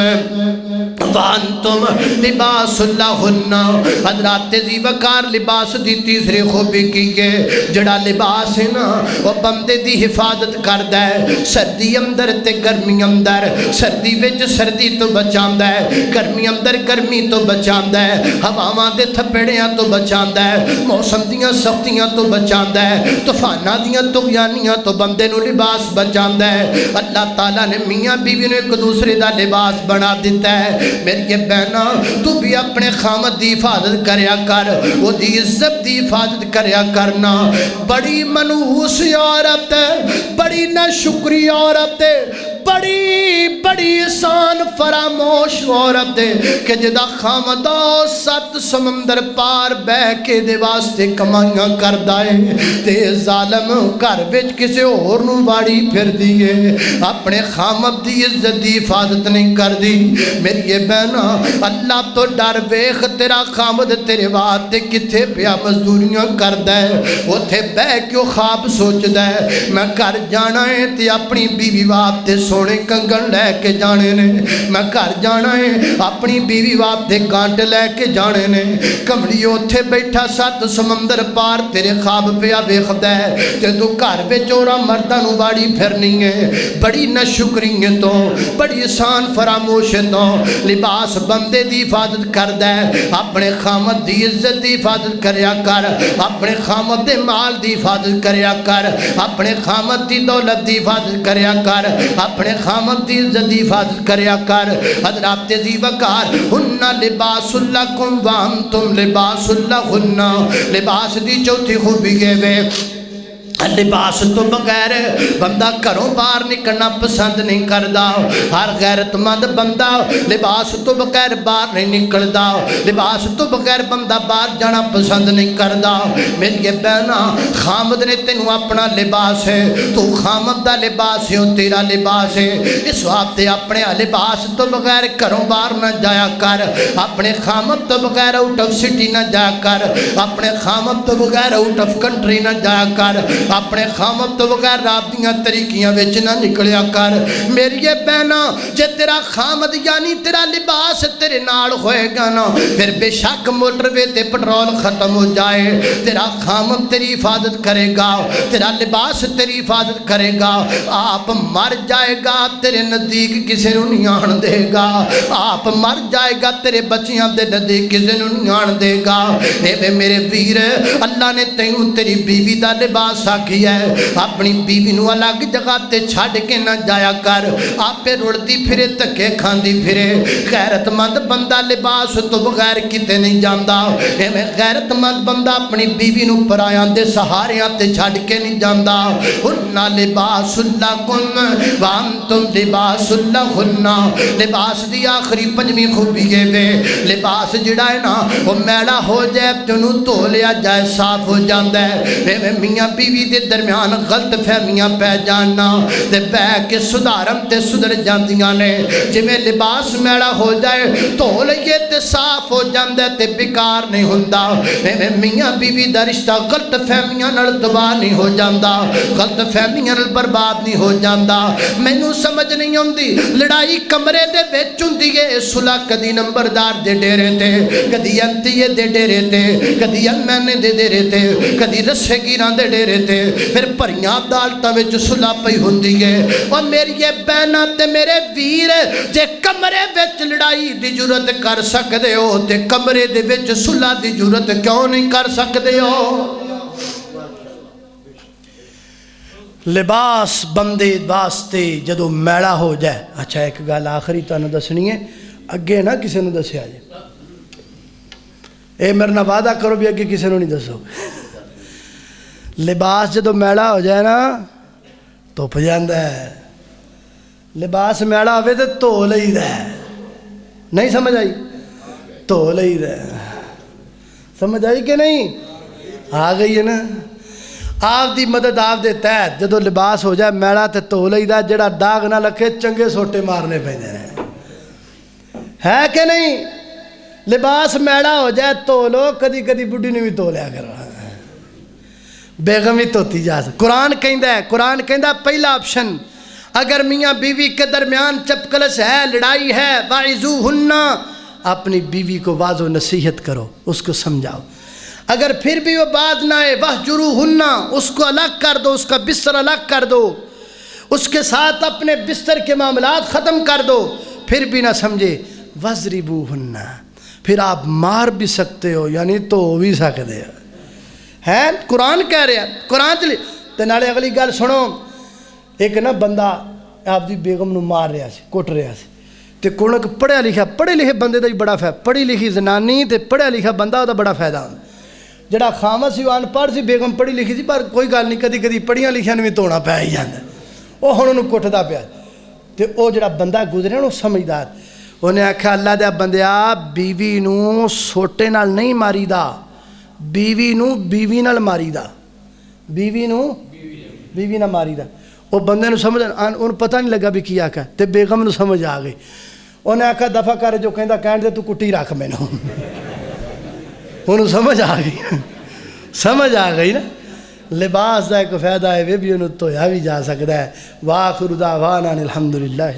وانتم لباس لہن حضرات ذی وقار لباس دی تیسری خوبی کی ہے جڑا لباس ہے نا وہ بندے دی حفاظت کردا ہے سردی اندر تے گرمی اندر سردی وچ سردی تو بچاندا ہے گرمی اندر گرمی تو بچاندا ہے ہواواں دے تھپڑیاں تو بچاندا ہے موسم دیاں سختیاں تو بچاندا ہے طوفاناں دیاں طغیانیاں تو بندے نو لباس بچاندا ہے اللہ تعالیٰ نے میاں بیوی نے ایک دوسرے دا لباس بنا دیتا ہے میری بہنا تو بھی اپنے خامد دی حفاظت کریا کر وہ دی عزت دی حفاظت کریا کرنا بڑی منحوس عورت ہے بڑی نہ شکری عورت ہے بڑی احسان فراموش عورت ہے کہ جدا خامدہ 7 سمندر پار بہ کے دے واسطے کمائیاں کر دائے تے ظالم گھر وچ کسے اور نو باڑی پھر دیئے اپنے خامد دی عزت دی حفاظت نہیں کر دی میری یہ بہنا اللہ تو ڈر ویخ تیرا خامد تیرے واسطے کتھے پیا مزدوریاں کر دے وہ تھے بہ کیوں خواب سوچ دے میں گھر جانا ہے تے اپنی بیوی واسطے سونے کنگن لے کے جانے نے میں گھر جانا ہے اپنی بیوی واسطے کانٹ لے کے جانے نے کملی اوتھے بیٹھا 7 سمندر پار تیرے خواب پیا ویکھدا ہے تے تو گھر وچ اورا مرداں نو باڑی پھرنی ہے بڑی ناشکری ہے تو بڑی احسان فراموش ہے تو لباس بندے دی حفاظت کردا ہے اپنے خامد دی عزت دی حفاظت کریا کر اپنے خامد دے مال دی حفاظت کریا کر اپنے خامد دی دولت دی حفاظت کریا کر اپنے خامد دی عزت دی حفاظت کریا کر حضرات ذی وقار ہن لباس لکم وانتم لباس لہن لباس دی چوتھی خوبی ہے وے لباس تو بغیر بندہ گھروں باہر نکلنا پسند نہیں کردا ہر غیرت مند بندہ لباس تو بغیر باہر نہیں نکلدا لباس تو بغیر بندہ باہر جانا پسند نہیں کردا میری بہنا خامد نے تینوں اپنا لباس ہے تو خامد دا لباس ہے تیرا لباس ہے اس واسطے اپنے لباس تو بغیر گھروں باہر نہ جایا کر اپنے خامد تو بغیر آؤٹ آف سٹی نہ جایا کر اپنے خامد تو بغیر آؤٹ آف کنٹری نہ جایا کر اپنے خامد تو بغیر رب دیاں طریقیاں وچ نہ نکلیا کر میری بہنا جے تیرا خامد یعنی تیرا لباس تیرے نال ہوئے گا نا پھر بے شک موٹر وے تے پٹرول ختم ہو جائے تیرا خامد تیری حفاظت کرے گا تیرا لباس تیری حفاظت کرے گا آپ مر جائے گا تیرے نزدیک کسی نو نہیں آن دے گا آپ مر جائے گا تیرے بچیاں دے نزدیک کسی نو نہیں آن دے گا اے میرے ویر اللہ نے تینوں تیری بیوی دا لباس آکھی ہے اپنی بیوی نو الگ جگہ تے چھڑ کے نہ جایا کر آپ پہ رڑتی پھرے تکے کھاندی پھرے غیرت مند بندہ لباس تو بغیر کتے نہیں جاندا اے میں غیرت مند بندہ اپنی بیوی نو پرایاں دے سہاریاں تے چھڑ کے نہیں جاندا ہننا لباس لکم وانتم لباس لہننا لباس دی آخری پنجویں خوبی ہے وے لباس جڑا ہے نا وہ میلا ہو جائے تنو تو لیا جائے صاف ہو جاندہ ہے اے میاں بیوی دے درمیان غلط فہمیاں پہ جاننا تے بے کے صدارم تے صدر جاندیاں نے جی میں لباس میلا ہو جائے تو لئے تے صاف ہو جاندہ تے بیکار نہیں ہوندہ اے میاں بیوی دا رشتہ غلط فہمیاں نال تباہ نہیں ہو جاندہ غلط فہمیاں نال برباد نہیں ہو جاندہ میں نو سمجھ نہیں ہوندی لڑائی کمرے دے بیچ ہوندی ہے صلح کدی نمبردار دے ڈیرے تے کدی انتیے دے ڈیرے تے کدی انمینے دے ڈیرے تے کدی رسے گیران دے ڈیرے تے پھر پریاں دالتاں وچ صلح پئی ہوندی ہے اور میری یہ بہنا تے میرے ویر جے کمرے وچ لڑائی دی جرت کر سکدے ہو تے کمرے دے وچ صلح دی جرت کیوں نہیں کر سکدے ہو لباس بندے واسطے جدو میڑا ہو جائے اچھا ایک گل آخری تو دسنی ہے اگے نہ کسی نے دسیا جائے اے میرے نہ وعدہ کرو بھی اگے کسی نے نہیں دسو لباس جدو میڑا ہو جائے نا تو پجاندہ ہے لباس میڑا ہوئے تو تو لئی دے نہیں سمجھ آئی تو لئی دے سمجھ آئی کہ نہیں آ گئی ہے نا آپ دی مدد آپ دے تحت جدو لباس ہو جائے میڑا تے تو لئی دا جڑا داغ نہ لکھے چنگے سوٹے مارنے پہ دے رہے ہے کہ نہیں لباس میڑا ہو جائے تو لو کدی کدی بڑھی نے بھی تو لیا کر رہا ہے بیگمی توتی جا سکتا قرآن کہندہ پہلا آپشن اگر میاں بیوی کے درمیان چپکلس ہے لڑائی ہے وَعِزُوهُنَّ اپنی بیوی کو واضح و نصیحت کرو اس کو سمجھاؤ اگر پھر بھی وہ بات نہ آئے وَحْجُرُوهُنَّ اس کو الگ کر دو اس کا بستر الگ کر دو اس کے ساتھ اپنے بستر کے معاملات ختم کر دو پھر بھی نہ سمجھے وَضْرِبُوهُنَّ پھر آپ مار بھی سکتے ہو یعنی تو بھی سکتے ہو ہے قرآن کہہ رہے ہیں قرآن چلی تو نالے اگلی گل سنو ایک نا بندہ آپ دی بیگم نو مار رہا سی کٹ رہا سی تے کونک پڑھیا لکھے بندے دا ہی بڑا فائدہ پڑھی لکھی زنانی تے پڑھیا لکھا بندہ دا بڑا فائدہ ہوں جڑا خامد سی ان پڑھ سی بیگم پڑھی لکھی سی پر کوئی گل نہیں کدی کدی پڑھیاں لکھیاں نو بھی توڑا پیا ہی جاندا وہ ہن انہوں کٹدا پیا تے او جڑا بندہ گزرے نا سمجھدار انہیں آکھیا اللہ دے بندیا بیوی نو سوٹے نال نہیں ماری دا بیوی نو بیوی نال ماری دا بیوی نو بیوی نہ ماری دا وہ بندے نو سمجھ ان پتہ نہیں لگا بھی کیا کہ تے بیگم نو سمجھ آ گئی انہیں آکھا دفعہ کر جو کہندا کہن دے تو کٹی رکھ میں نو انہوں سمجھ آ گئی سمجھ آ گئی نا لباس دا ایک فائدہ ہے وہ بھی انہوں تو یا بھی جا سکتا ہے وآخر دعوانا الحمدللہ